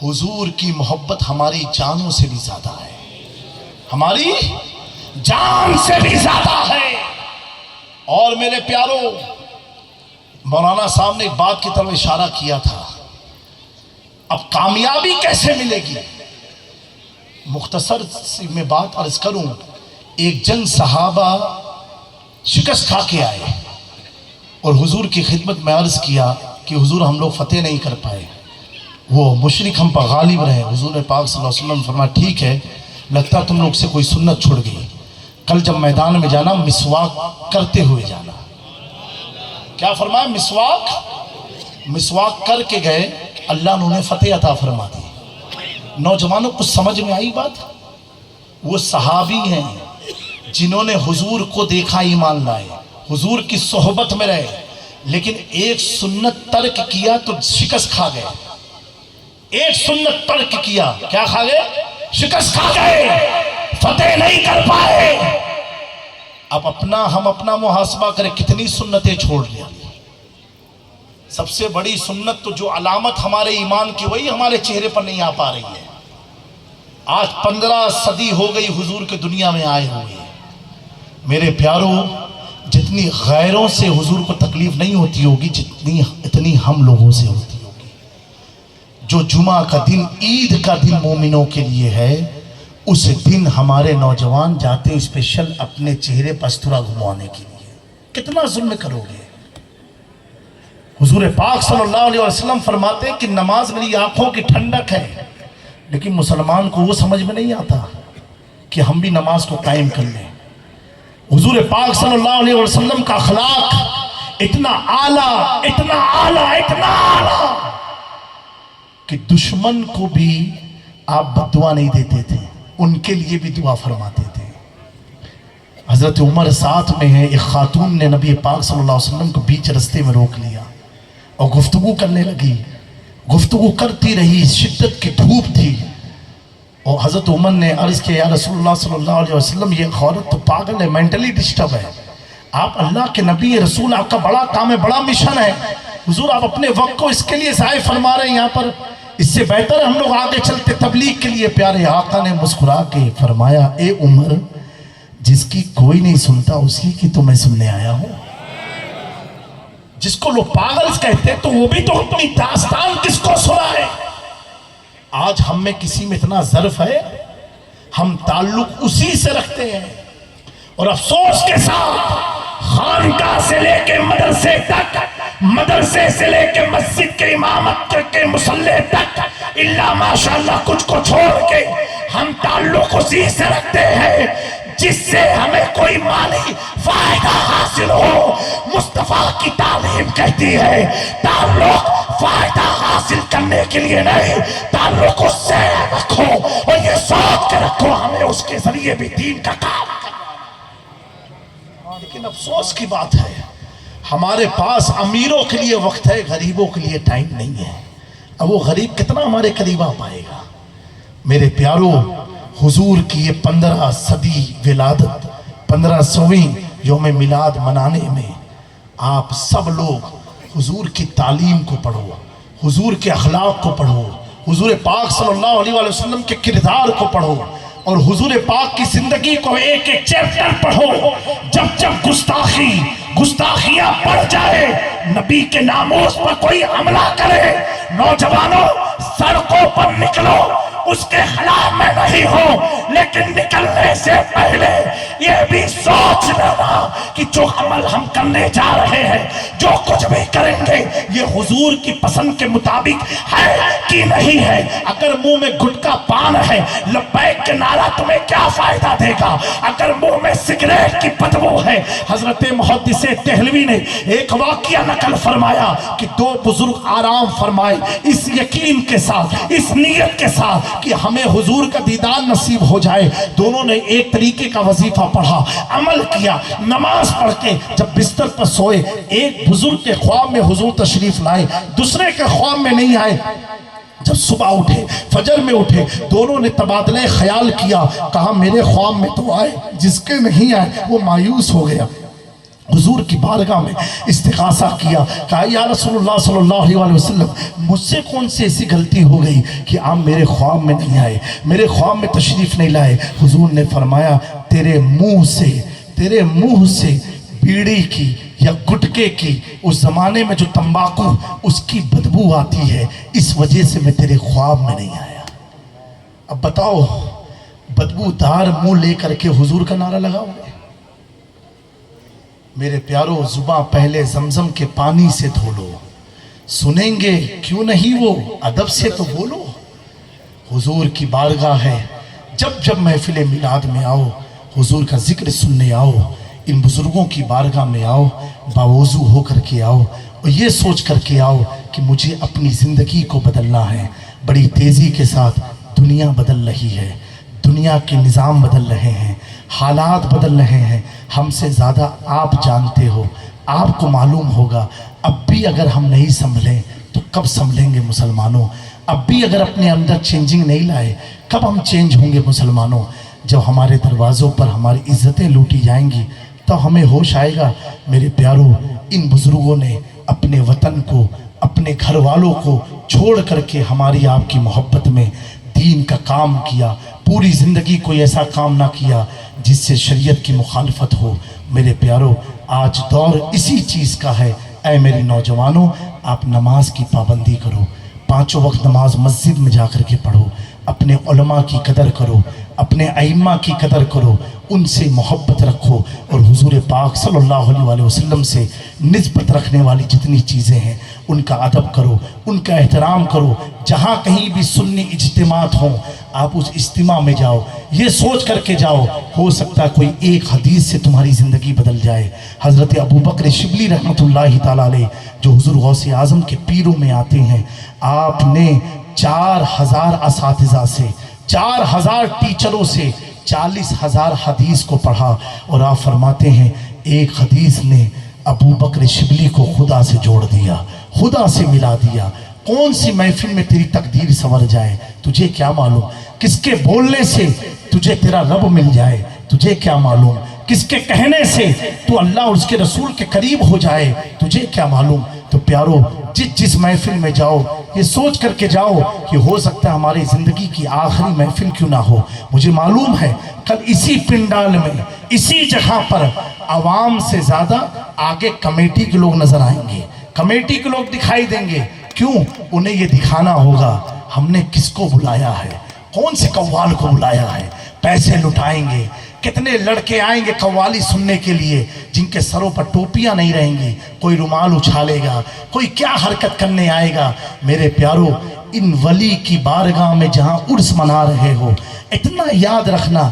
Speaker 1: حضور کی محبت ہماری جانوں سے بھی زیادہ ہے، ہماری جان سے بھی زیادہ ہے۔ اور میرے پیاروں، مولانا صاحب نے ایک بات کی طرف اشارہ کیا تھا، اب کامیابی کیسے ملے گی؟ مختصر سی میں بات عرض کروں، ایک جنگ صحابہ شکست کھا کے آئے اور حضور کی خدمت میں عرض کیا کہ حضور ہم لوگ فتح نہیں کر پائے، وہ مشرک ہم پر غالب رہے۔ حضور پاک صلی اللہ علیہ وسلم فرمایا، ٹھیک ہے، لگتا تم لوگ سے کوئی سنت چھوڑ گئی، کل جب میدان میں جانا مسواک کرتے ہوئے جانا۔ کیا فرمایا؟ مسواک کر کے گئے، اللہ نے انہیں فتح عطا فرما دی۔ نوجوانوں کو سمجھ میں آئی بات؟ وہ صحابی ہیں جنہوں نے حضور کو دیکھا، ایمان لائے، حضور کی صحبت میں رہے، لیکن ایک سنت ترک کیا تو شکست کھا گئے۔ ایک سنت ترک کیا، کیا کھا گئے؟ شکست کھا گئے، فتح نہیں کر پائے۔ اب ہم اپنا محاسبہ کریں، کتنی سنتیں چھوڑ لیا۔ سب سے بڑی سنت تو جو علامت ہمارے ایمان کی، وہی ہمارے چہرے پر نہیں آ پا رہی ہے۔ آج 15 صدی ہو گئی حضور کے دنیا میں آئے ہوئے۔ میرے پیاروں، جتنی غیروں سے حضور کو تکلیف نہیں ہوتی ہوگی، اتنی ہم لوگوں سے ہوتی ہوگی۔ جو جمعہ کا دن، عید کا دن مومنوں کے لیے ہے، اس دن ہمارے نوجوان جاتے اسپیشل اپنے چہرے پر استرا گھموانے کے لیے۔ کتنا ظلم کرو گے؟ حضور پاک صلی اللہ علیہ وسلم فرماتے ہیں کہ نماز میری آنکھوں کی ٹھنڈک ہے، لیکن مسلمان کو وہ سمجھ میں نہیں آتا کہ ہم بھی نماز کو قائم کر لیں۔ حضور پاک صلی اللہ علیہ وسلم کا اخلاق اتنا اعلیٰ، اتنا اعلیٰ، اتنا اعلیٰ کہ دشمن کو بھی آپ بد دعا نہیں دیتے تھے، ان کے لیے بھی دعا فرماتے تھے۔ حضرت عمر ساتھ میں ہے، ایک خاتون نے نبی پاک صلی اللہ علیہ وسلم کو بیچ رستے میں روک لیا اور گفتگو کرنے لگی، گفتگو کرتی رہی، شدت کی دھوپ تھی، اور حضرت عمر نے عرض کیا، یا رسول اللہ صلی اللہ علیہ وسلم، یہ عورت تو پاگل ہے، مینٹلی ڈسٹرب ہے، آپ اللہ کے نبی رسول، آپ کا بڑا کام ہے، بڑا مشن ہے حضور، آپ اپنے وقت کو اس کے لیے ضائع فرما رہے ہیں یہاں پر، اس سے بہتر ہم لوگ آگے چلتے تبلیغ کے لیے۔ پیارے آقا نے مسکرا کے فرمایا اے عمر، جس کی کوئی نہیں سنتا اسی کی تو میں سننے آیا ہوں۔ جس کو لوگ پاگل کہتے تو وہ بھی تو اپنی داستان کس کو سنا ہے۔ آج ہم میں کسی میں اتنا ظرف ہے، ہم تعلق اسی سے رکھتے ہیں، اور افسوس کے ساتھ خانقاہ سے لے کے مدرسے تک، مدرسے سے لے کے مسجد کے امامت کے مصلی تک، اللہ ماشاءاللہ کچھ کو چھوڑ کے ہم تعلق اسی سے رکھتے ہیں جس سے ہمیں کوئی مالی فائدہ حاصل ہو۔ مصطفیٰ کی تعلیم کہتی ہے تعلق فائدہ حاصل کرنے کے لیے نہیں، تعلق اس سے رکھو اور یہ سوچ کے رکھو ہمیں اس کے ذریعے بھی دین کا کام کرنا۔ لیکن افسوس کی بات ہے ہمارے پاس امیروں کے لیے وقت ہے، غریبوں کے لیے ٹائم نہیں ہے۔ اب وہ غریب کتنا ہمارے قریب آ پائے گا؟ میرے پیاروں، حضور کی یہ 15 صدی ولادت، 1500ویں یوم میلاد منانے میں آپ سب لوگ حضور کی تعلیم کو پڑھو، حضور کے اخلاق کو پڑھو، حضور پاک صلی اللہ علیہ وآلہ وسلم کے کردار کو پڑھو، اور حضور پاک کی زندگی کو ایک ایک چیپٹر پڑھو۔ جب جب گستاخیاں بڑھ جائے، نبی کے ناموس پر کوئی حملہ کرے، نوجوانوں سڑکوں پر نکلو، اس کے خلاف میں نہیں ہوں، لیکن نکلنے سے پہلے یہ بھی سوچ لینا کہ جو عمل ہم کرنے جا رہے ہیں، جو کچھ بھی کریں گے، یہ حضور کی پسند کے مطابق ہے کہ نہیں ہے۔ اگر منہ میں گٹکا پان ہے، لبیک کے نعرہ تمہیں کیا فائدہ دے گا؟ اگر منہ میں سگریٹ کی بدبو ہے، حضرت محدث دہلوی نے ایک واقعہ نقل فرمایا کہ 2 بزرگ آرام فرمائے اس یقین کے ساتھ، اس نیت کے ساتھ کہ ہمیں حضور کا دیدار نصیب ہو جائے۔ دونوں نے ایک طریقے کا وظیفہ پڑھا، عمل کیا، نماز پڑھ کے جب بستر پر سوئے، ایک بزرگ کے خواب میں حضور تشریف لائے، دوسرے کے خواب میں نہیں آئے۔ جب صبح اٹھے، فجر میں اٹھے، دونوں نے تبادلہ خیال کیا، کہا میرے خواب میں تو آئے، جس کے نہیں آئے وہ مایوس ہو گیا۔ حضور کی بارگاہ میں استغاثہ کیا، کہا یا رسول اللہ صلی اللہ علیہ وسلم، مجھ سے کون سی ایسی غلطی ہو گئی کہ آپ میرے خواب میں نہیں آئے، میرے خواب میں تشریف نہیں لائے؟ حضور نے فرمایا تیرے منہ سے بیڑی کی یا گٹکے کی، اس زمانے میں جو تمباکو اس کی بدبو آتی ہے، اس وجہ سے میں تیرے خواب میں نہیں آیا۔ اب بتاؤ، بدبو دار منہ لے کر کے حضور کا نعرہ لگاؤ گے؟ میرے پیاروں، زباں پہلے زمزم کے پانی سے دھو لو، سنیں گے کیوں نہیں وہ، ادب سے تو بولو۔ حضور کی بارگاہ ہے، جب جب محفل میلاد میں آؤ، حضور کا ذکر سننے آؤ، ان بزرگوں کی بارگاہ میں آؤ، باوضو ہو کر کے آؤ، اور یہ سوچ کر کے آؤ کہ مجھے اپنی زندگی کو بدلنا ہے۔ بڑی تیزی کے ساتھ دنیا بدل رہی ہے، دنیا کے نظام بدل رہے ہیں، حالات بدل رہے ہیں، ہم سے زیادہ آپ جانتے ہو، آپ کو معلوم ہوگا۔ اب بھی اگر ہم نہیں سنبھلیں تو کب سنبھلیں گے مسلمانوں؟ اب بھی اگر اپنے اندر چینجنگ نہیں لائے کب ہم چینج ہوں گے مسلمانوں؟ جب ہمارے دروازوں پر ہماری عزتیں لوٹی جائیں گی تو ہمیں ہوش آئے گا۔ میرے پیاروں، ان بزرگوں نے اپنے وطن کو، اپنے گھر والوں کو چھوڑ کر کے ہماری آپ کی محبت میں دین کا کام کیا۔ پوری زندگی کوئی ایسا کام نہ کیا جس سے شریعت کی مخالفت ہو۔ میرے پیاروں، آج دور اسی چیز کا ہے۔ اے میری نوجوانوں، آپ نماز کی پابندی کرو، 5 وقت نماز مسجد میں جا کر کے پڑھو، اپنے علماء کی قدر کرو، اپنے ائمہ کی قدر کرو، ان سے محبت رکھو، اور حضور پاک صلی اللہ علیہ وسلم سے نسبت رکھنے والی جتنی چیزیں ہیں ان کا ادب کرو، ان کا احترام کرو۔ جہاں کہیں بھی سنی اجتماعات ہوں، آپ اس اجتماع میں جاؤ، یہ سوچ کر کے جاؤ، ہو سکتا ہے کوئی ایک حدیث سے تمہاری زندگی بدل جائے۔ حضرت ابو بکر شبلی رحمۃ اللہ تعالیٰ علیہ، جو حضور غوث اعظم کے پیروں میں آتے ہیں، آپ نے 4000 اساتذہ سے، 4000 ٹیچروں سے 40,000 حدیث کو پڑھا، اور آپ فرماتے ہیں ایک حدیث نے ابو بکر شبلی کو خدا سے جوڑ دیا، خدا سے ملا دیا۔ کون سی محفل میں تیری تقدیر سنور جائے تجھے کیا معلوم؟ کس کے بولنے سے تجھے تیرا رب مل جائے تجھے کیا معلوم؟ کس کے کہنے سے تو اللہ اور اس کے رسول کے قریب ہو جائے، تجھے کیا معلوم؟ تو پیارو، جس محفل میں جاؤ یہ سوچ کر کے جاؤ کہ ہو سکتا ہے ہماری زندگی کی آخری محفل کیوں نہ ہو۔ مجھے معلوم ہے کل اسی پنڈال میں، اسی جگہ پر عوام سے زیادہ آگے کمیٹی کے لوگ نظر آئیں گے، کمیٹی کے لوگ دکھائی دیں گے۔ کیوں؟ انہیں یہ دکھانا ہوگا ہم نے کس کو بلایا ہے، کون سے قوال کو بلایا ہے۔ پیسے لٹائیں گے، کتنے لڑکے آئیں گے قوالی سننے کے لیے جن کے سروں پر ٹوپیاں نہیں رہیں گی، کوئی رومال اچھالے گا، کوئی کیا حرکت کرنے آئے گا۔ میرے پیارو، ان ولی کی بارگاہ میں جہاں عرس منا رہے ہو، اتنا یاد رکھنا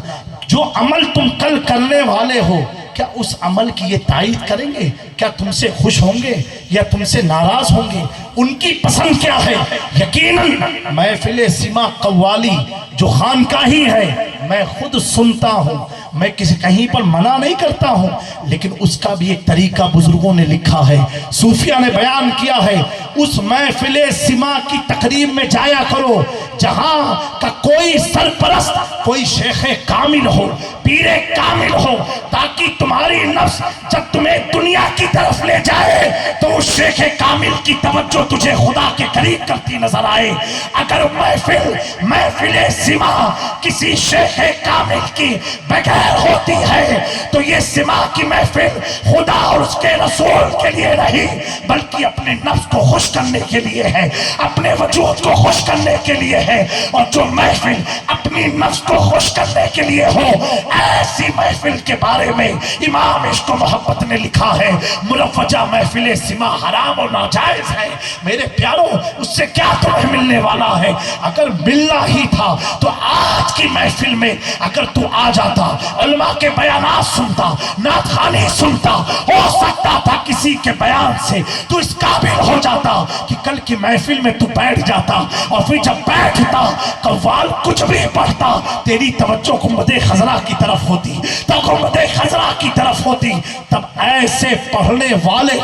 Speaker 1: جو عمل تم کل کرنے والے ہو، کیا اس عمل کی یہ تائید کریں گے؟ کیا تم سے خوش ہوں گے یا تم سے ناراض ہوں گے؟ ان کی پسند کیا ہے؟ یقیناً محفل سما قوالی جو خانقاہی ہے میں خود سنتا ہوں، میں کہیں پر منع نہیں کرتا ہوں، لیکن اس کا بھی ایک طریقہ بزرگوں نے لکھا ہے، صوفیہ نے بیان کیا ہے۔ اس محفل سما کی تقریب میں جایا کرو جہاں کا کوئی سرپرست، کوئی شیخ کامل ہو، پیر کامل ہو، تاکہ تمہاری نفس جب تمہیں دنیا کی طرف لے جائے تو اس شیخ کامل کی توجہ تجھے خدا کے قریب کرتی نظر آئے۔ اگر محفل سما کسی شیخ کامل کی بغیر ہوتی ہے تو یہ سما کی محفل خدا اور اس کے رسول کے لیے نہیں، بلکہ اپنے نفس کو خوش کرنے کے لیے ہے، اپنے وجود کو خوش کرنے کے لیے ہے۔ اور جو محفل اپنی نفس کو خوش کرنے کے لیے ہو، ایسی محفل کے بارے میں امام عشق و محبت نے لکھا ہے، مروجہ محفل سما حرام اور ناجائز ہے۔ میرے پیاروں، اس سے کیا تمہیں ملنے والا ہے؟ اگر ملنا ہی تھا تو آج کی محفل میں اگر تو آ جاتا، علماء کے بیانات سنتا، نعت خوانی سنتا، ہو سکتا تھا کسی کے بیان سے تو اس قابل ہو جاتا کہ کل کی محفل میں تو بیٹھ جاتا، اور پھر جب بیٹھتا قوال کچھ بھی پڑھتا تیری توجہ گنبد خضرا کی طرف ہوتی، تب گنبد خضرا کی طرف ہوتی، تب ایسے پڑھنے والے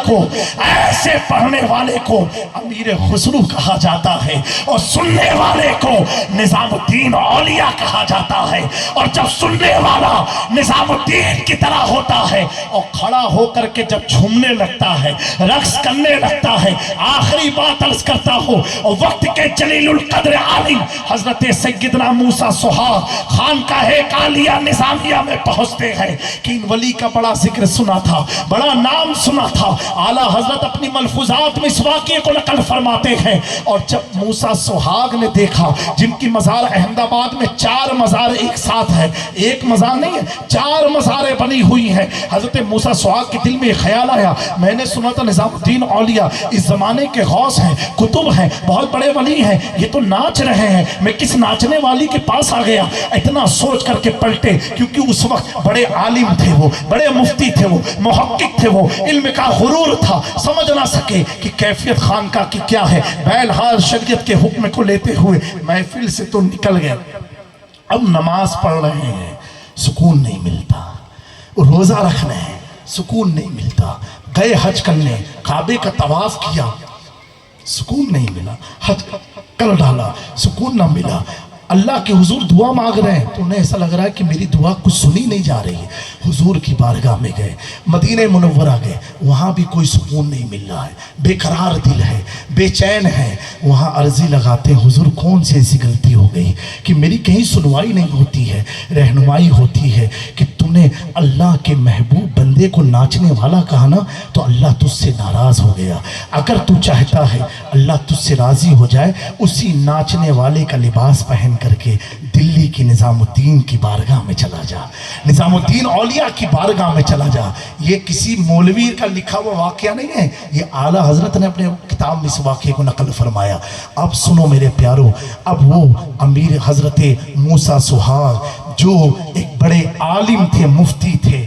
Speaker 1: کو امیر خسرو کہا جاتا ہے، اور سننے والے کو نظام الدین اولیاء کہا جاتا ہے۔ اور جب سننے والا نظام الدین کی طرح ہوتا ہے اور کھڑا ہو کر کے جب جھومنے لگتا ہے، رقص کرنے لگتا ہے، آخری بات عرض کرتا ہو، اور وقت کے جلیل القدر عالم حضرت سیدنا موسیٰ سہاگ خانقاہ عالیہ نظامیہ میں پہنچتے ہیں کہ ان ولی کا بڑا ذکر سنا تھا، بڑا نام سنا تھا۔ اعلیٰ حضرت اپنی ملفوظات میں اس واقعے کو نقل فرماتے ہیں، اور جب موسیٰ سہاگ نے دیکھا جن کی مزار احمد آباد میں 4 مزار ایک ساتھ ہے، ایک مزار نہیں ہے، 4 مزاریں بنی ہوئی ہیں، حضرت موسیٰ سہاگ کے دل میں ایک خیال آیا، میں نے سنا تھا نظام الدین اولیاء اس زمانے کے غوث ہیں، کتب ہیں، بہت بڑے ولی ہیں، یہ تو ناچ رہے ہیں، میں کس ناچنے والی کے پاس آ گیا؟ اتنا سوچ کر کے پلٹے، کیونکہ اس وقت بڑے عالم تھے وہ، بڑے مفتی تھے وہ، محقق تھے وہ، علم کا غرور تھا، سمجھ نہ سکے کہ کیفیت خانقاہ کی کیا ہے۔ بہرحال شریعت کے حکم کو لیتے ہوئے محفل سے تو نکل گئے، اب نماز پڑھ رہے ہیں، سکون نہیں ملتا، روزہ رکھنا ہے، سکون نہیں ملتا، گئے حج کرنے، کعبے کا طواف کیا، سکون نہیں ملا، حج کر ڈالا، سکون نہ ملا، اللہ کے حضور دعا مانگ رہے ہیں تو انہیں ایسا لگ رہا ہے کہ میری دعا کچھ سنی نہیں جا رہی ہے۔ حضور کی بارگاہ میں گئے، مدینہ منورہ گئے، وہاں بھی کوئی سکون نہیں مل رہا ہے، بے قرار دل ہے، بے چین ہے، وہاں عرضی لگاتے ہیں حضور کون سی ایسی غلطی ہو گئی کہ میری کہیں سنوائی نہیں ہوتی ہے، رہنمائی ہوتی ہے کہ تم نے اللہ کے محبوب بندے کو ناچنے والا کہا نا تو اللہ تجھ سے ناراض ہو گیا۔ اگر تو چاہتا ہے اللہ تجھ سے راضی ہو جائے، اسی ناچنے والے کا لباس پہن کر کے دلی کی نظام الدین کی بارگاہ میں چلا جا، نظام الدین اولیاء کی بارگاہ میں چلا جا۔ یہ کسی مولوی کا لکھا ہوا واقعہ نہیں ہے، یہ اعلیٰ حضرت نے اپنے کتاب میں اس واقعے کو نقل فرمایا۔ اب سنو میرے پیارو، اب وہ امیر حضرت موسیٰ سہاگ جو ایک بڑے عالم تھے، مفتی تھے،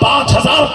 Speaker 1: 5000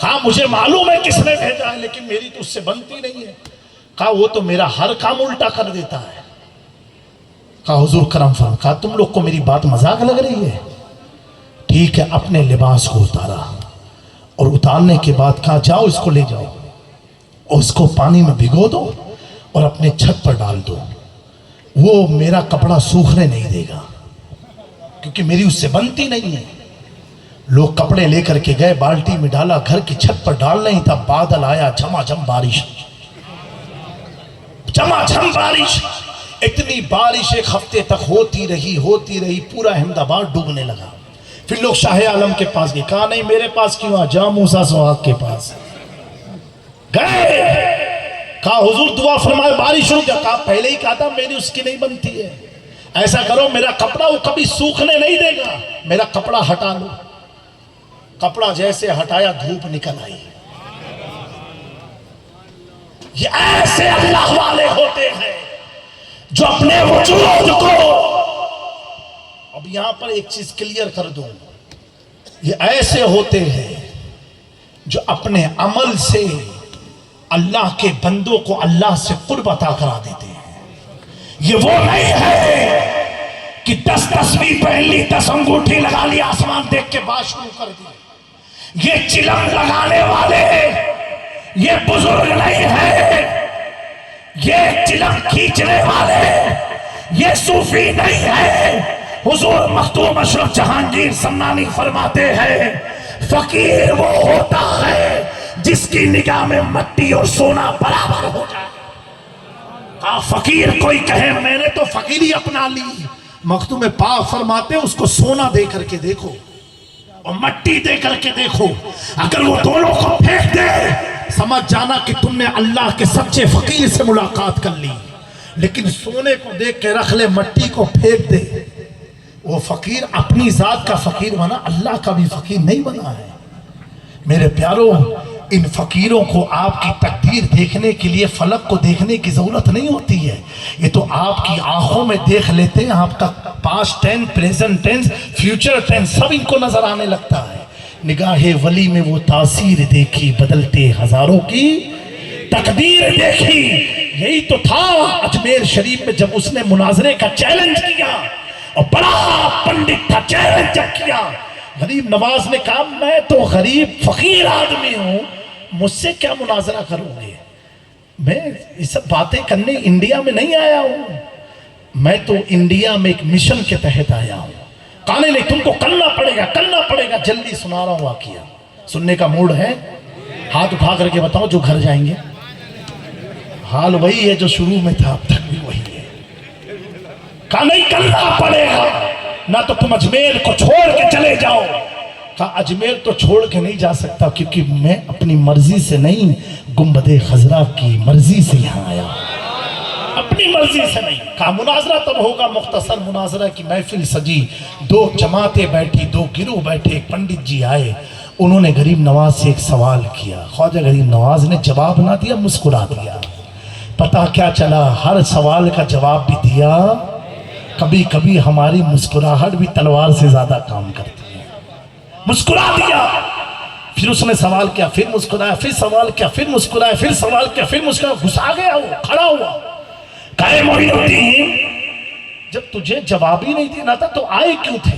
Speaker 1: کہا مجھے معلوم ہے کس نے بھیجا ہے لیکن میری تو اس سے بنتی نہیں ہے. کہا وہ تو میرا ہر کام الٹا کر دیتا ہے. کہا حضور کرم فرما. کہا تم لوگ کو میری بات مذاق لگ رہی ہے؟ ٹھیک ہے. اپنے لباس کو اتارا اور اتارنے کے بعد کہا جاؤ اس کو لے جاؤ اور اس کو پانی میں بھگو دو اور اپنے چھت پر ڈال دو. وہ میرا کپڑا سوکھنے نہیں دے گا کیونکہ میری اس سے بنتی نہیں ہے. لوگ کپڑے لے کر کے گئے, بالٹی میں ڈالا, گھر کی چھت پر ڈال نہیں تھا, بادل آیا, جھماجھم بارش, جھماجھم بارش. اتنی بارش ایک ہفتے تک ہوتی رہی, پورا احمد آباد ڈوبنے لگا. پھر لوگ شاہ عالم کے پاس گئے. کہا نہیں میرے پاس کیوں آ, جا موسیٰ سہاگ کے پاس گئے. کہا حضور دعا فرمائے بارش رک جا. کہا پہلے ہی کہا تھا میری اس کی نہیں بنتی ہے. ایسا کرو میرا کپڑا وہ کبھی سوکھنے نہیں دے گا, میرا کپڑا ہٹا لو. کپڑا جیسے ہٹایا دھوپ نکل آئی. یہ ایسے اللہ والے ہوتے ہیں جو اپنے وجود کو, اب یہاں پر ایک چیز کلیئر کر دوں, یہ ایسے ہوتے ہیں جو اپنے عمل سے اللہ کے بندوں کو اللہ سے قرب عطا کرا دیتے ہیں. یہ وہ نہیں ہے کہ 10 تسبیح پہن لی, 10 انگوٹھی لگا لی, آسمان دیکھ کے بات شروع کر دی. یہ چلم لگانے والے یہ بزرگ نہیں ہے, یہ چلم کھینچنے والے یہ صوفی نہیں ہے. حضور مختوم اشرف جہانگیر سمنانی فرماتے ہیں فقیر وہ ہوتا ہے جس کی نگاہ میں مٹی اور سونا برابر ہو جائے. فقیر کوئی کہے میں نے تو فقیری اپنا لی, مختوم پاک فرماتے اس کو سونا دے کر کے دیکھو اور مٹی دے کر کے دیکھو, اگر وہ دونوں کو پھینک دے سمجھ جانا کہ تم نے اللہ کے سچے فقیر سے ملاقات کر لی. لیکن سونے کو دیکھ کے رکھ لے, مٹی کو پھینک دے, وہ فقیر اپنی ذات کا فقیر بنا, اللہ کا بھی فقیر نہیں بنا ہے. میرے پیاروں, ان فقیروں کو آپ کی تقدیر دیکھنے کے لیے فلک کو دیکھنے کی ضرورت نہیں ہوتی ہے. یہ تو آپ کی آنکھوں میں دیکھ لیتے ہیں, آپ کا past tense, present tense, future tense سب ان کو نظر آنے لگتا ہے. نگاہ ولی میں وہ تاثیر دیکھی, بدلتے ہزاروں کی تقدیر دیکھی. یہی تو تھا اجمیر شریف میں جب اس نے مناظرے کا چیلنج کیا, اور بڑا پنڈت تھا, چیلنج جب کیا, غریب نواز نے کہا میں تو غریب فقیر آدمی ہوں, مجھ سے کیا مناظرہ کروں گے, میں یہ سب باتیں کرنے انڈیا میں نہیں آیا ہوں, میں تو انڈیا میں ایک مشن کے تحت آیا ہوں. کہنے نہیں تم کو کرنا پڑے گا, جلدی سنا رہا ہوں واقعہ. سننے کا موڈ ہے؟ ہاتھ اٹھا کر کے بتاؤ جو گھر جائیں گے. حال وہی ہے جو شروع میں تھا, اب تک بھی وہی ہے. کہا نہیں کرنا پڑے گا, نہ تو تم اجمیر کو چھوڑ کے چلے جاؤ. کہا اجمیر تو چھوڑ کے نہیں جا سکتا کیونکہ میں اپنی مرضی سے نہیں, گنبد خضرا کی مرضی سے یہاں آیا, اپنی مرضی سے نہیں. کہا مناظرہ تب ہوگا, مختصر مناظرہ کی محفل سجی, 2 جماعتیں بیٹھی, 2 گروہ بیٹھے, ایک پنڈت جی آئے, انہوں نے غریب نواز سے ایک سوال کیا. خواجہ غریب نواز نے جواب نہ دیا, مسکرا دیا. پتہ کیا چلا, ہر سوال کا جواب بھی دیا. کبھی کبھی ہماری مسکراہٹ بھی تلوار سے زیادہ کام کرتی ہے. مسکرا دیا, پھر اس نے سوال کیا, پھر مسکرایا, پھر سوال کیا, پھر مسکرایا, پھر سوال کیا, پھر مسکرایا. گھسا گیا وہ, کھڑا ہوا. کہے معین الدین جب تجھے جواب ہی نہیں دینا تھا تو آئے کیوں تھے؟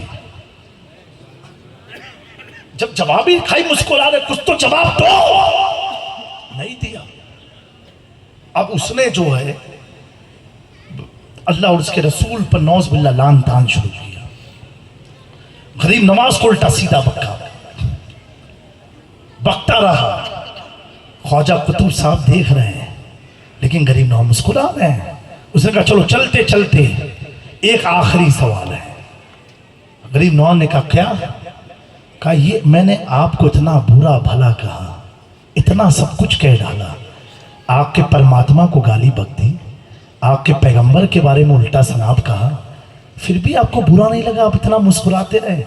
Speaker 1: جب جواب ہی کھائی مسکرا رہے, کچھ تو جواب دو. نہیں دیا. اب اس نے جو ہے اللہ اور اس کے رسول پر نوز باللہ لان تان شروع کیا. غریب نواز کو الٹا سیدھا بکتا رہا. خواجہ قطب صاحب دیکھ رہے ہیں لیکن غریب نواز مسکرا رہے ہیں. اس نے کہا چلو چلتے چلتے ایک آخری سوال ہے. غریب نواز نے کہا کیا؟ کہا یہ میں نے آپ کو اتنا برا بھلا کہا, اتنا سب کچھ کہہ ڈالا, آپ کے پرماتما کو گالی بک دی, آپ کے پیغمبر کے بارے میں الٹا سناب کہا, پھر بھی آپ کو برا نہیں لگا, آپ اتنا مسکراتے رہے.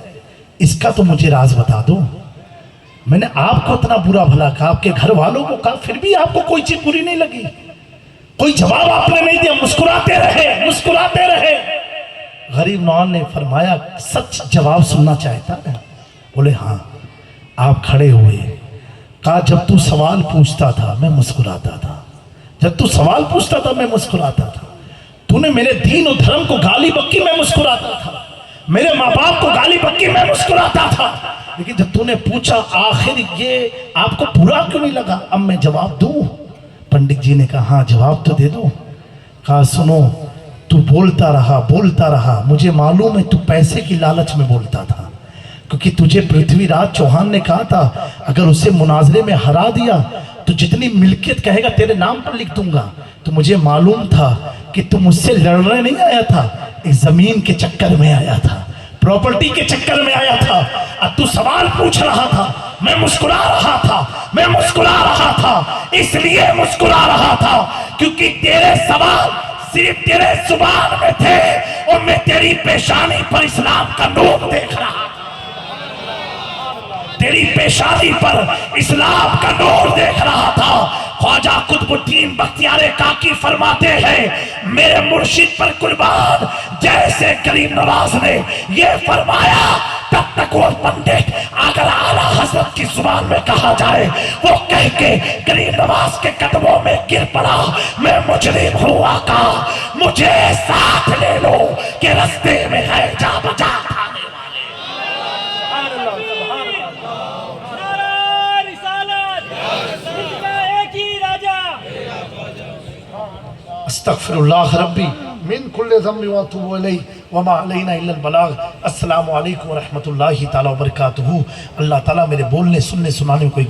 Speaker 1: اس کا تو مجھے راز بتا دو. میں نے آپ کو اتنا برا بھلا کہا, آپ کے گھر والوں کو کہا, پھر بھی آپ کو کوئی چیز بری نہیں لگی, کوئی جواب آپ نے نہیں دیا, مسکراتے رہے. غریب نواز نے فرمایا سچ جواب سننا چاہتا ہے؟ بولے ہاں. آپ کھڑے ہوئے, کہا جب تو سوال پوچھتا تھا میں مسکراتا تھا، جب تو سوال پوچھتا تھا میں مسکراتا تھا، تو نے میرے دین و دھرم کو گالی بکی میں مسکراتا تھا، میرے ماں باپ کو گالی بکی میں مسکراتا تھا، لیکن جب تو نے پوچھا آخر یہ آپ کو برا کیوں نہیں لگا، اب میں جواب دوں؟ پنڈت جی نے کہا ہاں جواب تو دے دو۔ کہا سنو، تو بولتا رہا، مجھے معلوم ہے تو پیسے کی لالچ میں بولتا تھا، کیونکہ تجھے پرتھوی راج چوہان نے کہا تھا اگر اسے مناظرے میں ہرا دیا تو جتنی ملکیت کہے گا تیرے نام پر لکھ دوں گا۔ تو مجھے معلوم تھا کہ تم مجھ سے لڑنے نہیں آیا تھا، ایک زمین کے چکر میں آیا تھا، پراپرٹی کے چکر میں آیا تھا۔ اب تو سوال پوچھ رہا تھا، میں مسکرا رہا تھا، اس لیے مسکرا رہا تھا کیونکہ تیرے سوال صرف تیرے زبان میں تھے اور میں تیری پیشانی پر اسلام کا نور دیکھ رہا تھا، تیری پیشانی پر اسلام کا نور دیکھ رہا تھا۔ خواجہ قطب الدین بختیار کاکی فرماتے ہیں میرے مرشد پر قربان، جیسے کریم نواز نے یہ فرمایا تب تک وہ پنڈت اگر اعلیٰ حضرت کی زبان میں کہا جائے وہ کہہ کے کریم نواز کے قدموں میں گر پڑا، میں مجرم ہوں آقا، مجھے ساتھ لے لو کہ رستے میں ہے جا بجا کھانے والے۔
Speaker 4: نعرہ رسالت، ان کا ایک ہی راجہ۔
Speaker 1: استغفر اللہ ربی من کل ذنب واتوب الیہ وما علینا الا البلاغ۔ السلام علیکم ورحمۃ اللہ تعالی وبرکاتہ۔ اللہ تعالیٰ میرے بولنے سننے سنانے کو